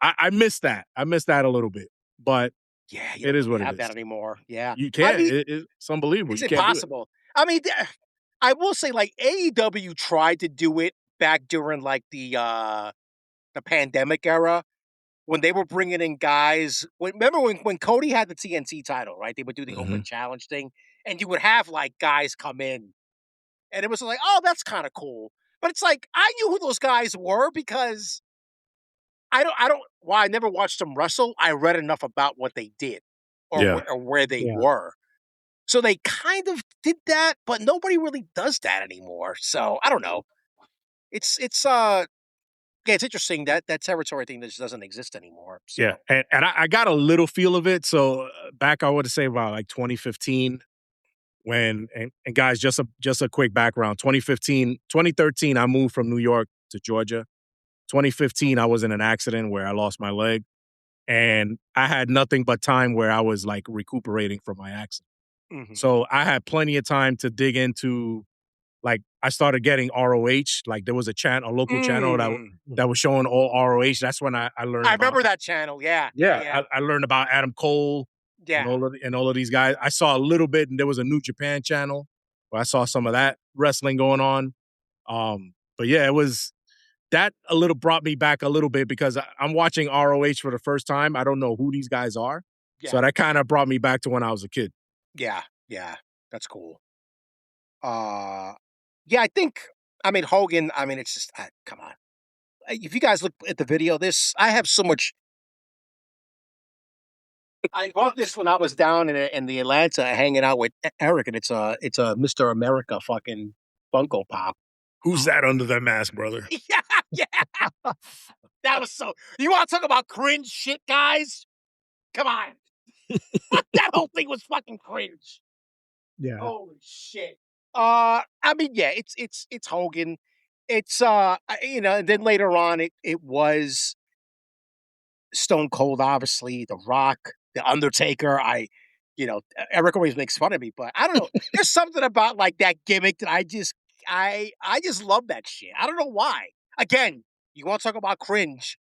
I miss that. I miss that a little bit, but Yeah, you it don't is really what it have is. that anymore. Yeah. You I can't. mean, It's unbelievable. it's You can't do it. impossible. I mean, I will say, like, AEW tried to do it back during, like, the pandemic era when they were bringing in guys. Remember when Cody had the TNT title, right? They would do the open Mhm. challenge thing, and you would have, like, guys come in, and it was like, "Oh, that's kinda cool." But it's like, I knew who those guys were because I never watched them wrestle. I read enough about what they did or Yeah. where they Yeah. were. So they kind of did that, but nobody really does that anymore. So I don't know. It's yeah, it's interesting that that territory thing just doesn't exist anymore. Yeah, So and I got a little feel of it. So back, I would say about like 2015, when and guys, just a quick background. 2015, 2013, I moved from New York to Georgia. 2015, I was in an accident where I lost my leg, and I had nothing but time where I was like recuperating from my accident. mhm. So I had plenty of time to dig into, like, I started getting ROH. Like, there was a local channel Mm. that Mhm. was showing all ROH. That's when I learned I about. remember that channel. Yeah, yeah, Yeah, yeah, I learned about Adam Cole and yeah, all of these guys. I saw a little bit, and there was a New Japan channel where I saw some of that wrestling going on. But yeah, it was that a little brought me back a little bit because I'm watching ROH for the first time. I don't know who these guys are, yeah, so that kind of brought me back to when I was a kid. yeah, yeah. That's cool. Uh, yeah, I think. I mean, Hogan. I mean, it's just come on. If you guys look at the video, this I have so much. I bought this when I was down in the Atlanta hanging out with Eric, and it's a Mr. America fucking Funko Pop. Who's that under that mask, brother? Yeah, yeah. That was so. You want to talk about cringe shit, guys? Come on, that whole thing was fucking cringe. Yeah. Holy shit. I mean, yeah, it's Hogan. It's you know, and then later on, it was Stone Cold, obviously, The Rock, The Undertaker. You know, Eric always makes fun of me, but I don't know. There's something about like that gimmick that I just love that shit. I don't know why. Again, you want to talk about cringe?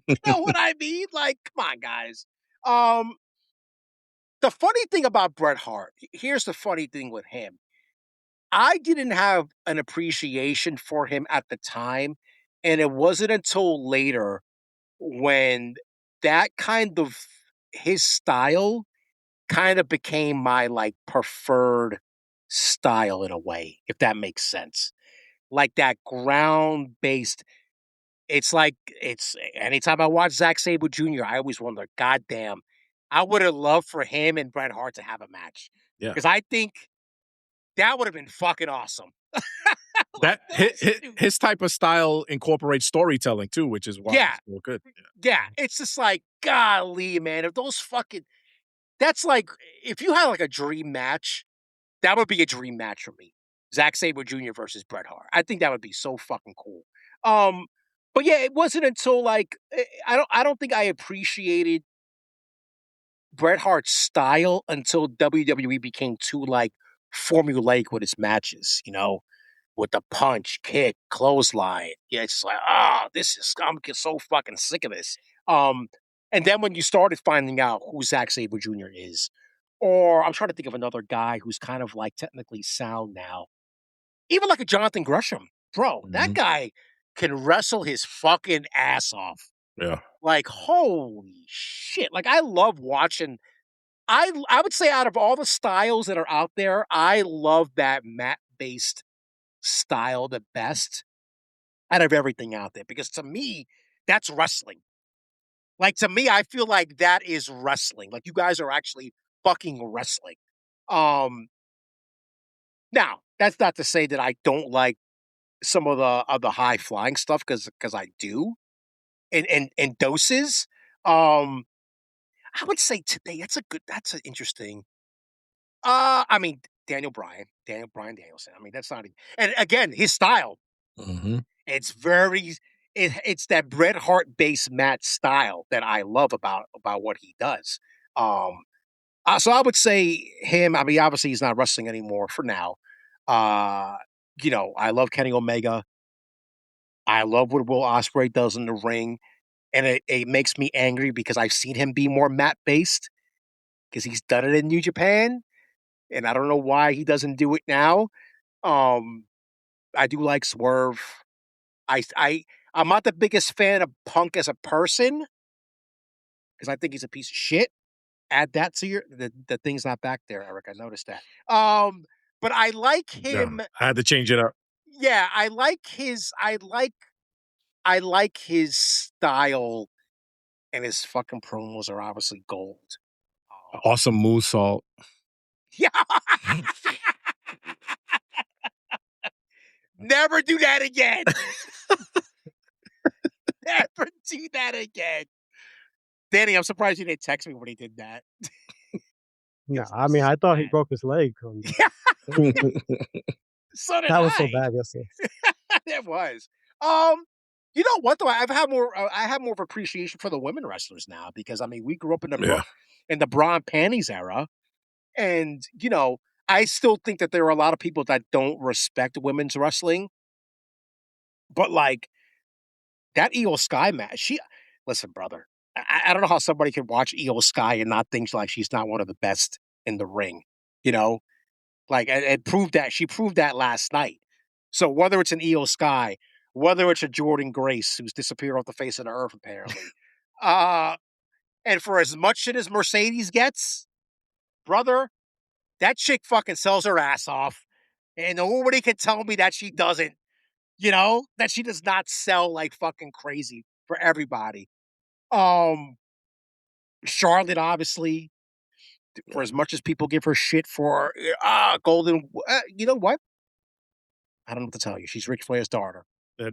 You know what I mean? Like, come on, guys. Um, the funny thing about Bret Hart. Here's the funny thing with him. I didn't have an appreciation for him at the time, and it wasn't until later when that kind of his style kind of became my like preferred style in a way, if that makes sense. Like that ground based. It's like it's anytime I watch Zack Sabre Jr., I always wonder, God damn, I would have loved for him and Bret Hart to have a match. Yeah, Because I think that would have been fucking awesome. Like that those two. his type of style incorporates storytelling too, which is why Yeah, it's so good. yeah. It's just like, golly, man, if those fucking that's like if you had like a dream match, that would be a dream match for me. Zack Sabre Jr. versus Bret Hart. I think that would be so fucking cool. Um, but yeah, it wasn't until like I don't think I appreciated Bret Hart's style until WWE became too like formulaic with its matches, you know, with the punch, kick, clothesline. Yeah, it's like, this is I'm getting so fucking sick of this. Um, and then when you started finding out who Zack Sabre Jr. is, or I'm trying to think of another guy who's kind of like technically sound now, even like a Jonathan Gresham, bro, that Mhm. guy can wrestle his fucking ass off. Yeah. Like, holy shit. Like, I love watching. I would say out of all the styles that are out there, I love that mat-based style the best out of everything out there because to me, that's wrestling. Like to me, I feel like that is wrestling. Like you guys are actually fucking wrestling. Um Now, that's not to say that I don't like some of the high flying stuff because I do in doses. Um I would say today that's an interesting I mean Daniel Bryan Danielson. I mean that's not and again his style. Mhm. It's very it's that Bret Hart based Matt style that I love about what he does. Um so I would say him. I mean, obviously he's not wrestling anymore for now. Uh, I love Kenny Omega. I love what Will Ospreay does in the ring, and it makes me angry because I've seen him be more mat based because he's done it in New Japan, and I don't know why he doesn't do it now. Um, I do like Swerve. I I I'm not the biggest fan of Punk as a person because I think he's a piece of shit. Add that to the thing's not back there, Eric. I noticed that. But I like Yeah, him. I had to change it up. Yeah, I like his style, and his fucking promos are obviously gold. Awesome moonsault. Yeah, never do that again. Never do that again. Danny, I'm surprised you didn't text me when he did that. No, 'Cause it I was mean, I so thought he bad. broke his leg on the Yeah, so did that was so I. bad yesterday. It was. Um, you know what though? I have more of appreciation for the women wrestlers now because I mean we grew up Yeah. in the bra and panties era, and I still think that there are a lot of people that don't respect women's wrestling, but like that Io Sky match, listen, brother. I don't know how somebody can watch Io Sky and not think like she's not one of the best in the ring. You know, like and proved that she proved that last night. So whether it's an Io Sky, whether it's a Jordan Grace who's disappeared off the face of the earth apparently, uh, and for as much shit as Mercedes gets, brother, that chick fucking sells her ass off, and nobody can tell me that she doesn't. That she does not sell like fucking crazy for everybody. Um, Charlotte, obviously, for as much as people give her shit for Golden, you know what? I don't know what to tell you. She's Ric Flair's daughter.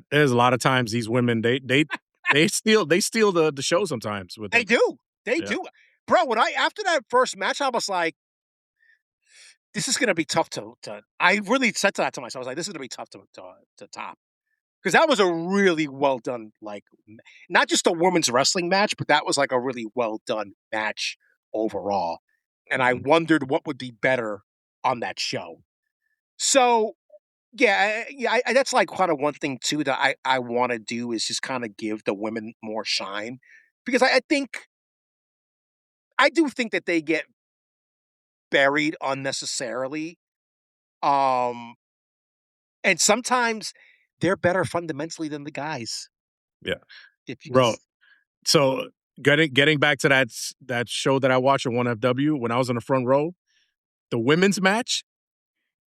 There's a lot of times these women they steal the show sometimes with They them. do. They Yeah. do. Bro, when I after that first match, I was like, this is gonna be tough to I really said that to myself. I was like, this is gonna be tough to top. Because that was a really well done, like not just a women's wrestling match, but that was like a really well done match overall. And I Mhm. wondered what would be better on that show. So that's like kind of one thing too that I want to do is just kind of give the women more shine because I do think that they get buried unnecessarily. Um, and sometimes they're better fundamentally than the guys. Yeah. If you Bro, just so getting back to that show that I watched on 1FW when I was in the front row, the women's match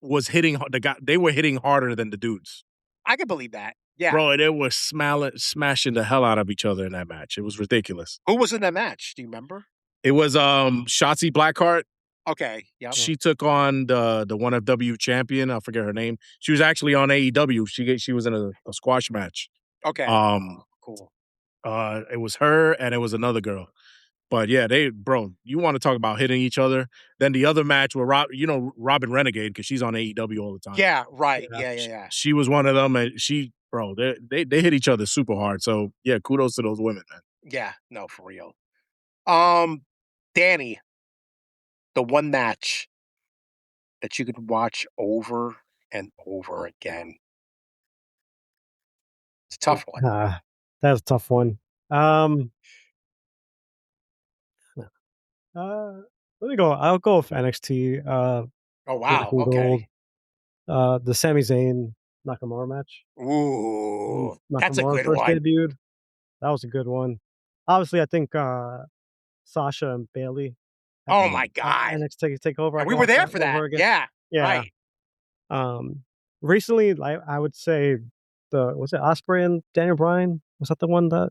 was hitting they were hitting harder than the dudes. I can believe that. Yeah. Bro, they were smashing the hell out of each other in that match. It was ridiculous. Who was in that match? Do you remember? It was Shotzi Blackheart. Okay. Yep. She took on the 1FW champion. I forget her name. She was actually on AEW. She was in a squash match. Okay. Um, Cool. it was her and it was another girl. But yeah, you want to talk about hitting each other. Then the other match where Robin Renegade, because she's on AEW all the time. Yeah. Right. Yeah. Yeah. She was one of them, and they hit each other super hard. So yeah, kudos to those women, man. Yeah. No, for real. Um, Danny, the one match that you could watch over and over again. It's a tough one. That's a tough one. Um, uh, let me go. I'll go with NXT. Oh Black wow. and Gold. Okay. The Sami Zayn Nakamura match. When Ooh, that's a Nakamura good first one. debuted. That was a good one. Obviously, I think Sasha and Bailey. Oh my God. NXT Takeover. I And can we were watch there that for over that. again. Yeah. Yeah. Right. Recently, I would say was it Osprey and Daniel Bryan? Was that the one that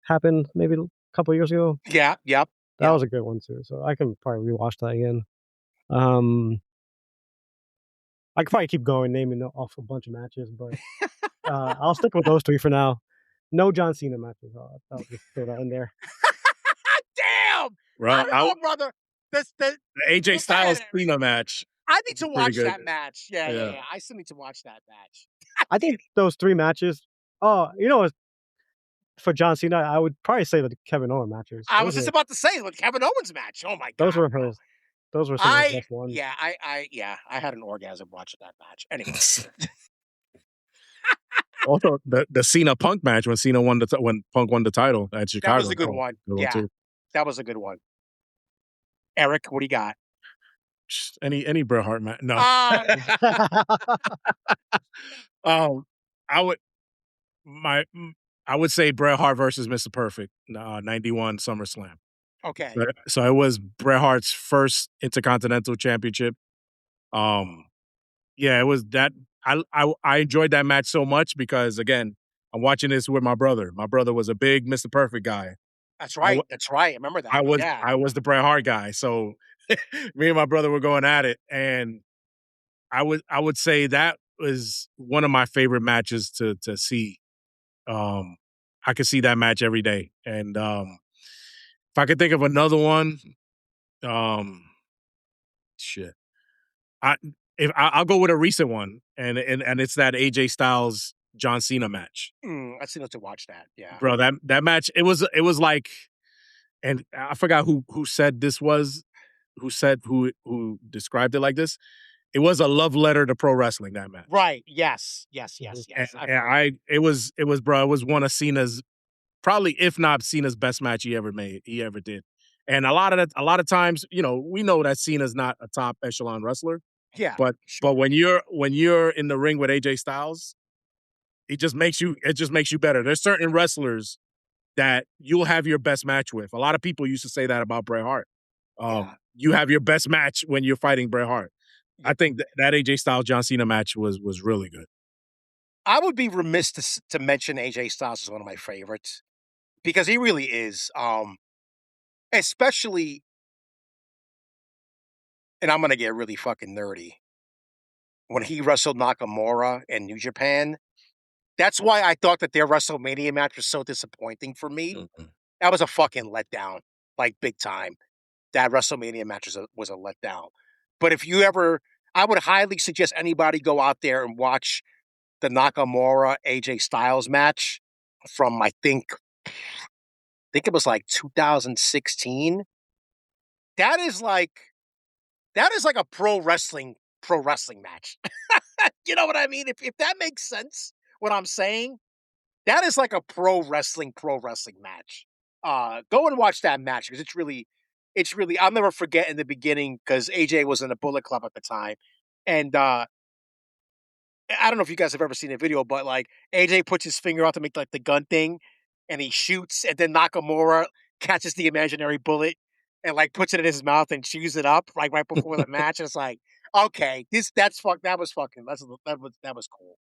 happened maybe a couple of years ago? Yeah. Yep. That was a good one too. So I can probably rewatch that again. Um, I could probably keep going naming off a bunch of matches, but I'll stick with those three for now. No John Cena matches. I'll just throw that in there. Damn. Bro, I don't know, brother. The AJ Styles Cena match. I need to Pretty watch good. that match. Yeah, Yeah. I still need to watch that match. I think those three matches. Oh, for John Cena, I would probably say the Kevin Owens matches. I was just about to say the Kevin Owens match. Oh my God. Those were hers. Those were some of the best ones. Yeah, I had an orgasm watching that match. Anyway. Also, the Cena Punk match when Punk won the title at Chicago. That was a good one. Yeah, that was a good one. Eric, what do you got? Just any Bret Hart match. No. I would say Bret Hart versus Mr. Perfect, 91 SummerSlam. Okay. So it was Bret Hart's first Intercontinental Championship. Yeah, it was that. I enjoyed that match so much because, again, I'm watching this with my brother. My brother was a big Mr. Perfect guy. That's right. That's right. I remember that. I was the Bret Hart guy. So me and my brother were going at it, and I would say that was one of my favorite matches to see. I could see that match every day, and if I could think of another one, shit, I'll go with a recent one, and it's that AJ Styles John Cena match. I still have to watch that. Yeah, bro, that match it was like, and I forgot who said this was, who described it like this. It was a love letter to pro wrestling, that match. Right. Yes. And it was bro. It was one of Cena's, probably, if not Cena's best match he ever did. And a lot of times, we know that Cena's not a top echelon wrestler. Yeah. But when you're in the ring with AJ Styles, it just makes you better. There's certain wrestlers that you'll have your best match with. A lot of people used to say that about Bret Hart. You have your best match when you're fighting Bret Hart. I think that AJ Styles John Cena match was really good. I would be remiss to mention AJ Styles as one of my favorites because he really is. Especially, and I'm gonna get really fucking nerdy, when he wrestled Nakamura in New Japan. That's why I thought that their WrestleMania match was so disappointing for me. Mm-hmm. That was a fucking letdown, like big time. That WrestleMania match was a letdown. But if you ever, I would highly suggest anybody go out there and watch the Nakamura AJ Styles match from, I think it was like 2016. That is like a pro wrestling match. You know what I mean? If that makes sense, what I'm saying, that is like a pro wrestling match. Go and watch that match because it's really, I'll never forget in the beginning because AJ was in the Bullet Club at the time. And I don't know if you guys have ever seen a video, but like AJ puts his finger out to make like the gun thing and he shoots, and then Nakamura catches the imaginary bullet and like puts it in his mouth and chews it up like right before the match. And it's like, okay, that was cool.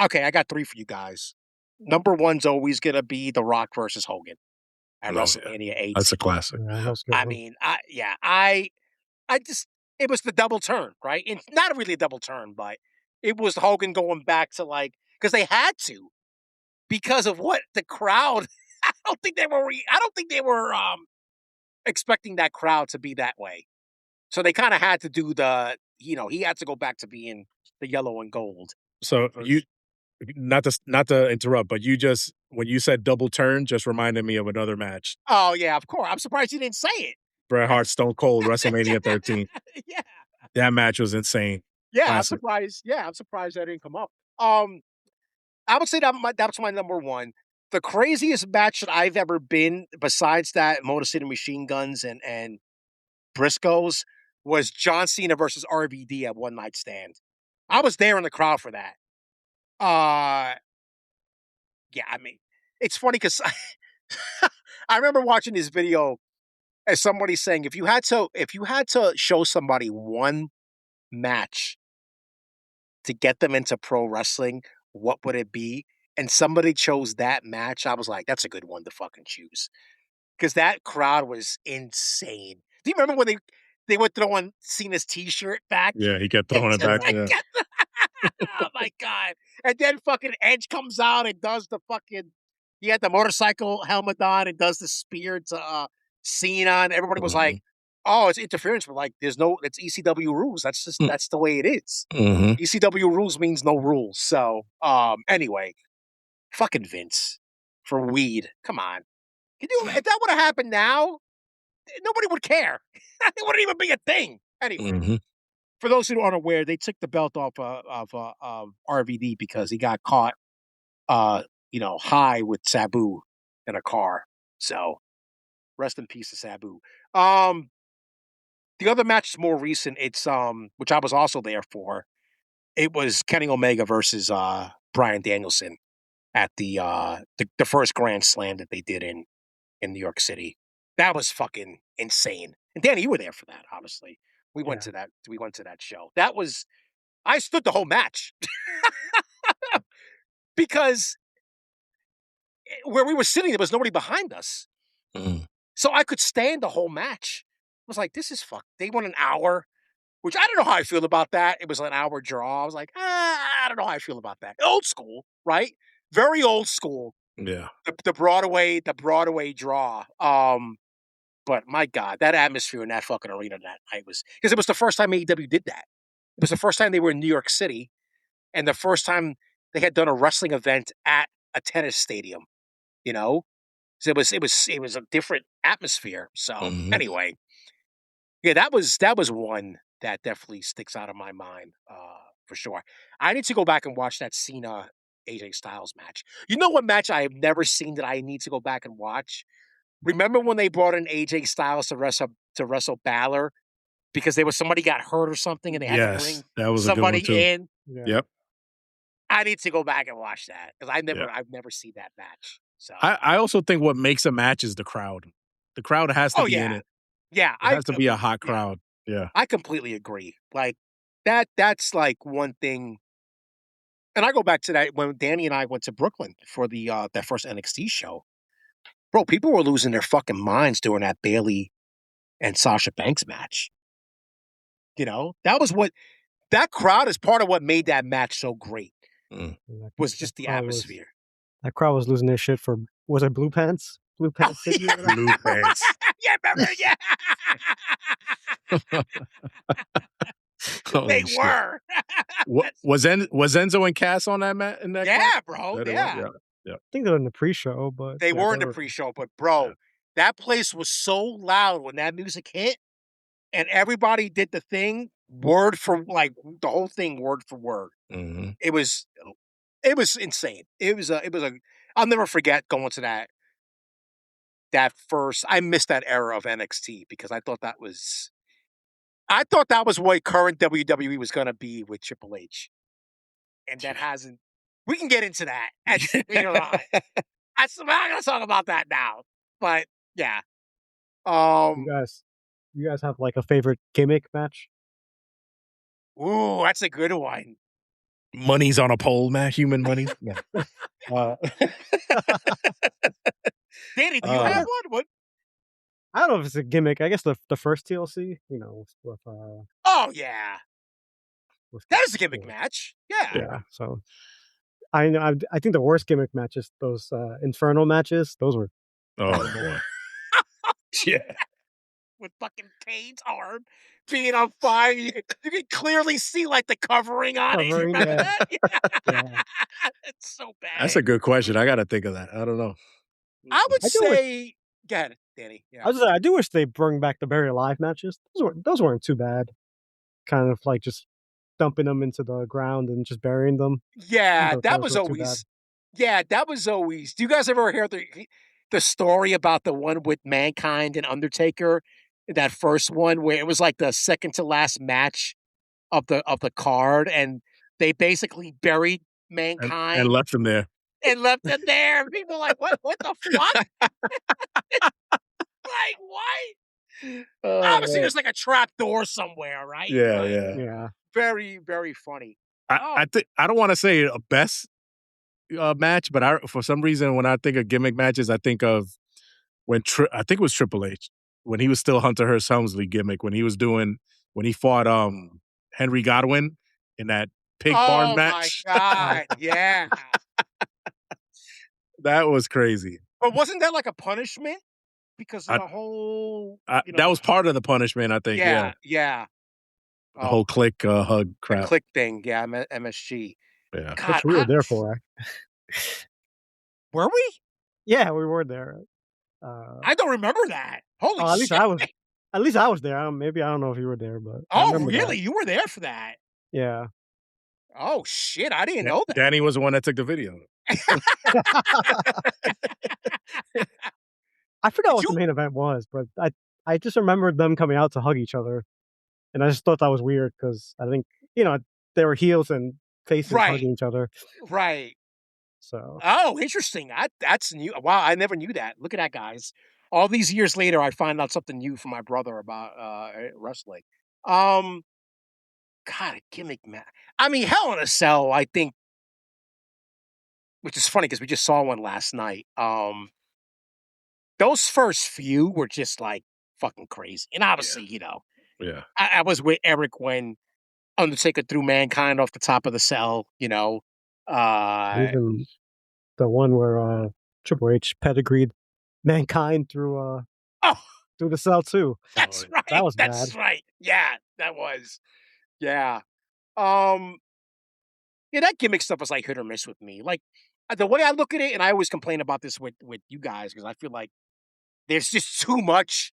Okay, I got 3 for you guys. Number 1's always gonna be The Rock versus Hogan at WrestleMania 8. That's a classic. Yeah, I mean, it was the double turn, right? It's not really a double turn, but it was Hogan going back to because they had to, because of what the crowd. I don't think they were expecting that crowd to be that way. So they kind of had to do he had to go back to being the yellow and gold. So you, not to interrupt, but when you said double turn, just reminded me of another match. Oh yeah, of course. I'm surprised you didn't say it. Bret Hart, Stone Cold, WrestleMania 13. Yeah. That match was insane. Yeah, classic. I'm surprised. Yeah, I'm surprised that didn't come up. I would say that's my number 1. The craziest match that I've ever been, besides that Motor City Machine Guns and Briscoes, was John Cena versus RVD at One Night Stand. I was there in the crowd for that. Yeah, I mean, it's funny because I remember watching this video as somebody saying, if you had to show somebody one match to get them into pro wrestling, what would it be? And somebody chose that match. I was like, that's a good one to fucking choose. Because that crowd was insane. Do you remember when they were throwing Cena's t-shirt back? Yeah, he kept throwing it back. Yeah. Oh my God. And then fucking Edge comes out and does the fucking, he had the motorcycle helmet on and does the spear to Cena, and everybody was like, oh, it's interference, but like it's ECW rules. That's the way it is. ECW rules means no rules. So anyway, fucking Vince for weed. Come on. If that would have happened now, nobody would care. It wouldn't even be a thing. Anyway, for those who aren't aware, they took the belt off of RVD because he got caught, high with Sabu in a car. So, rest in peace to Sabu. The other match is more recent. It's which I was also there for. It was Kenny Omega versus Bryan Danielson at the first Grand Slam that they did in New York City. That was fucking insane. And Danny, you were there for that, obviously. We went to that show. That was, I stood the whole match. Because where we were sitting, there was nobody behind us. So I could stand the whole match. I was like, this is fuck. They won an hour, which I don't know how I feel about that. It was an hour draw. I was like, I don't know how I feel about that. Old school, right? Very old school. Yeah. The Broadway draw. But my God, that atmosphere in that fucking arena that night was, because it was the first time AEW did that. It was the first time they were in New York City, and the first time they had done a wrestling event at a tennis stadium. You know, so it was a different atmosphere. So anyway, yeah, that was one that definitely sticks out of my mind for sure. I need to go back and watch that Cena AJ Styles match. You know what match I have never seen that I need to go back and watch? Remember when they brought in AJ Styles to wrestle Balor because there was somebody got hurt or something and they had to bring somebody in? Yeah. Yep. I need to go back and watch that because I've never seen that match. So I also think what makes a match is the crowd. The crowd has to be in it. Yeah, it has to be a hot crowd. Yeah, I completely agree. Like that's like one thing. And I go back to that when Danny and I went to Brooklyn for the that first NXT show. Bro, people were losing their fucking minds during that Bayley and Sasha Banks match. You know, that crowd is part of what made that match so great. Was just the atmosphere. That crowd was losing their shit for, was it Blue Pants? Blue Pants City? Yeah. Blue Pants. Yeah, remember? Yeah. They shit. were. Was Enzo and Cass on that match? In that bro. Yeah. I think they were in the pre-show, but they were in the pre-show. But bro, that place was so loud when that music hit, and everybody did the thing word for like the whole thing word for word. It was insane. It was a. I'll never forget going to that first. I missed that era of NXT because I thought that was what current WWE was going to be with Triple H, and that hasn't. We can get into that. I'm not going to talk about that now, but yeah. You guys have like a favorite gimmick match? Ooh, that's a good one. Money's on a pole match. Human money. Yeah. Danny, do you have one? What? I don't know if it's a gimmick. I guess the first TLC, with oh yeah, that is a gimmick match. Yeah. So I think the worst gimmick matches, those Inferno matches, those were. Oh boy. Yeah. With fucking Kane's arm being on fire, you can clearly see like the covering on it. Remember that? Yeah. It's so bad. That's a good question. I got to think of that. I don't know. I would say, go ahead, Danny. Yeah. I do wish they bring back the Buried Alive matches. Those weren't too bad. Kind of like just dumping them into the ground and just burying them. Yeah, that was always. Yeah, that was always. Do you guys ever hear the story about the one with Mankind and Undertaker? That first one where it was like the second to last match of the card, and they basically buried Mankind and left him there. And people were like, what the fuck? Like, what? Obviously, man. there's like a trap door somewhere, right? Yeah, But yeah. Yeah. very, very funny. I think I don't want to say a best match, but for some reason when I think of gimmick matches, I think of when I think it was Triple H when he was still Hunter Hearst Helmsley gimmick when he fought Henry Godwin in that pig barn Oh my match. God. Yeah. That was crazy. But wasn't that like a punishment? Because of I, the whole, that was part of the punishment, I think. Yeah, yeah. the whole click hug The crap. click thing. Yeah, MSG. Yeah, God, Which we were there for. were we? Yeah, we were there. I don't remember that. Holy at least shit. at least I was there. Maybe I don't know if you were there, but I Oh, remember really? that. You were there for that? Yeah. Oh shit! I didn't know that. Danny was the one that took the video. I forgot Did what the you? main event was, but I just remembered them coming out to hug each other, and I just thought that was weird because I think they were heels and faces Right, hugging each other. right. So Oh, interesting. That's new. Wow, I never knew that. Look at that, guys. All these years later, I find out something new from my brother about wrestling. Um, God, a gimmick man. I mean, Hell in a Cell. I think, which is funny because we just saw one last night. Those first few were just like fucking crazy, and obviously, Yeah, I was with Eric when Undertaker threw Mankind off the top of the cell. even the one where Triple H pedigreed Mankind Oh, through the cell too. that's That right. was bad. That's right. Yeah, that was. Yeah. Um, yeah, that gimmick stuff was like hit or miss with me. Like the way I look at it, and I always complain about this with you guys because I feel like there's just too much.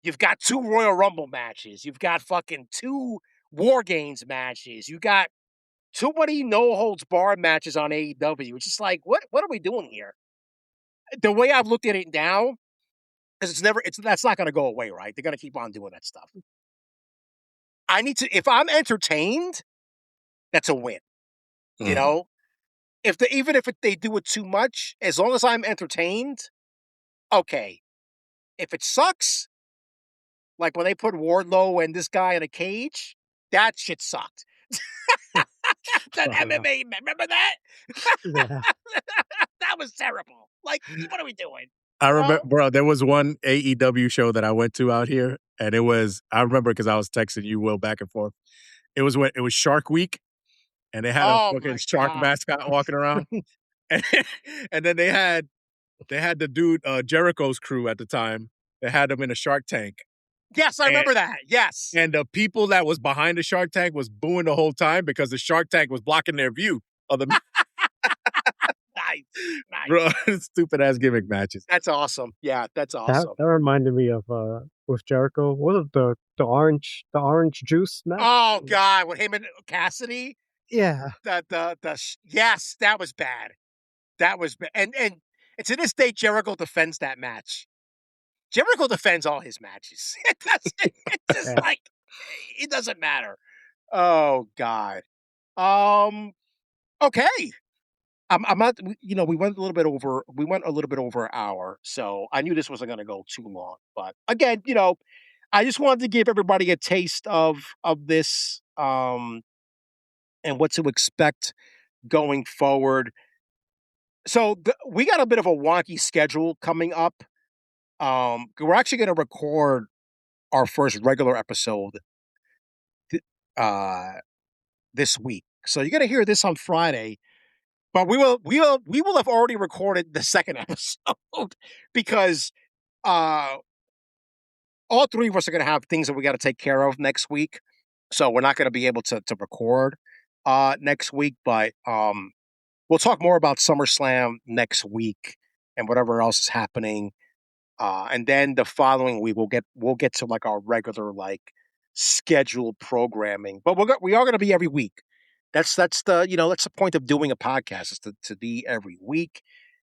You've got 2 Royal Rumble matches. You've got fucking 2 War Games matches. You got too many no holds barred matches on AEW. It's just like, what are we doing here? The way I've looked at it now, because that's not gonna go away, right? They're gonna keep on doing that stuff. I need to, if I'm entertained, that's a win. You know? Even if they do it too much, as long as I'm entertained, okay. If it sucks, like when they put Wardlow and this guy in a cage, that shit sucked. That Oh, yeah. MMA, remember that? Yeah. That was terrible. Like, what are we doing? I remember, bro. There was one AEW show that I went to out here, and I remember because I was texting you, Will, back and forth. It was Shark Week, and they had a Oh fucking my shark God. mascot walking around, and, and then they had the dude Jericho's crew at the time. They had him in a shark tank, Yes, I and remember that. Yes. and the people that was behind the shark tank was booing the whole time because the shark tank was blocking their view of the Nice. bro. Stupid ass gimmick matches. That's awesome. Yeah, that's That awesome. that reminded me of with Jericho. What was it, the orange juice match? Oh God, with him and Cassidy. Yeah. Yes, that was bad. That was bad. And to this day, Jericho defends that match. Jericho defends all his matches. It's just Yeah. like it doesn't matter. Oh God. Okay. I'm not. We went a little bit over. We went a little bit over an hour, so I knew this wasn't going to go too long. But again, I just wanted to give everybody a taste of this, and what to expect going forward. So we got a bit of a wonky schedule coming up. We're actually going to record our first regular episode uh, this week. So you're going to hear this on Friday, but we will have already recorded the second episode because uh, all 3 of us are going to have things that we got to take care of next week. So we're not going to be able to record next week, but we'll talk more about SummerSlam next week and whatever else is happening. And then the following week we'll get to like our regular like scheduled programming. But we are going to be every week. That's the point of doing a podcast is to be every week.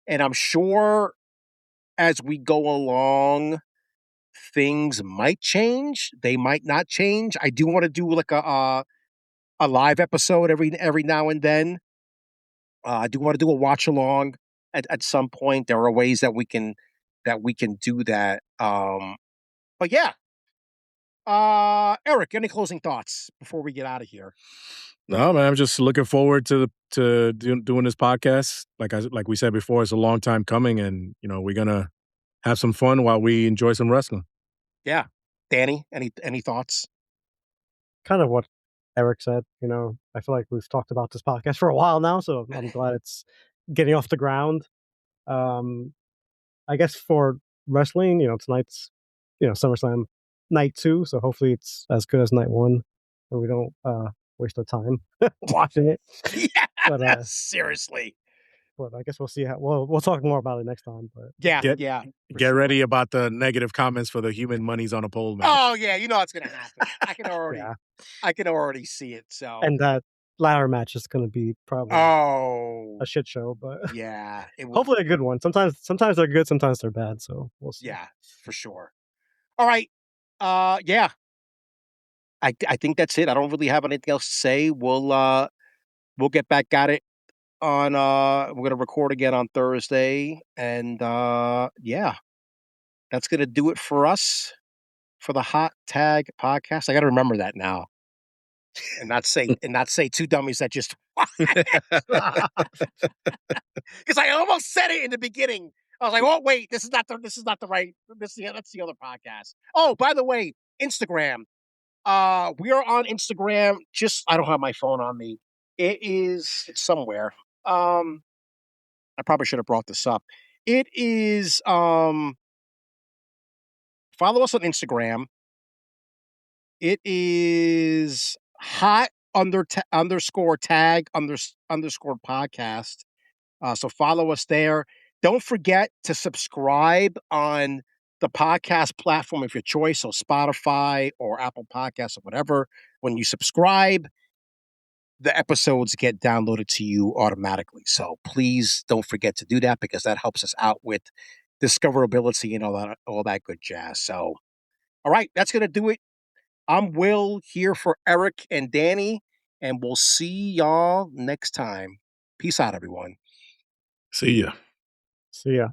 And I'm sure as we go along, things might change. They might not change. I do want to do like a live episode every now and then. I do want to do a watch along at some point. There are ways that we can do that. But yeah, Erik, any closing thoughts before we get out of here? No, man, I'm just looking forward to doing this podcast. Like we said before, it's a long time coming, and we're gonna have some fun while we enjoy some wrestling. Yeah, Danny, any thoughts? Kind of what Erik said. I feel like we've talked about this podcast for a while now, so I'm glad it's getting off the ground. I guess for wrestling, tonight's SummerSlam night 2, so hopefully it's as good as night 1, and we don't waste our time watching it. Yeah, But seriously. But I guess we'll see how we'll talk more about it next time. But Yeah, get ready about the negative comments for the human money's on a pole match. Oh yeah, you know what's gonna happen. I can already see it. So and that ladder match is going to be probably a shit show, but yeah, hopefully a good one. Sometimes they're good, sometimes they're bad. So we'll see. Yeah, for sure. All right. Yeah. I think that's it. I don't really have anything else to say. We'll get back at it on we're gonna record again on Thursday. And yeah, that's gonna do it for us for the Hot Tag Podcast. I gotta remember that now. And not say two dummies that just because I almost said it in the beginning. I was like, "Oh wait, this is not the right. That's the other podcast." Oh, by the way, Instagram. We are on Instagram. I don't have my phone on me. It's somewhere. I probably should have brought this up. It is follow us on Instagram. It is hot underscore tag underscore podcast. So follow us there. Don't forget to subscribe on the podcast platform of your choice, so Spotify or Apple Podcasts or whatever. When you subscribe, the episodes get downloaded to you automatically. So please don't forget to do that because that helps us out with discoverability and all that good jazz. So, all right, that's going to do it. I'm Will here for Erik and Danny, and we'll see y'all next time. Peace out, everyone. See ya. See ya.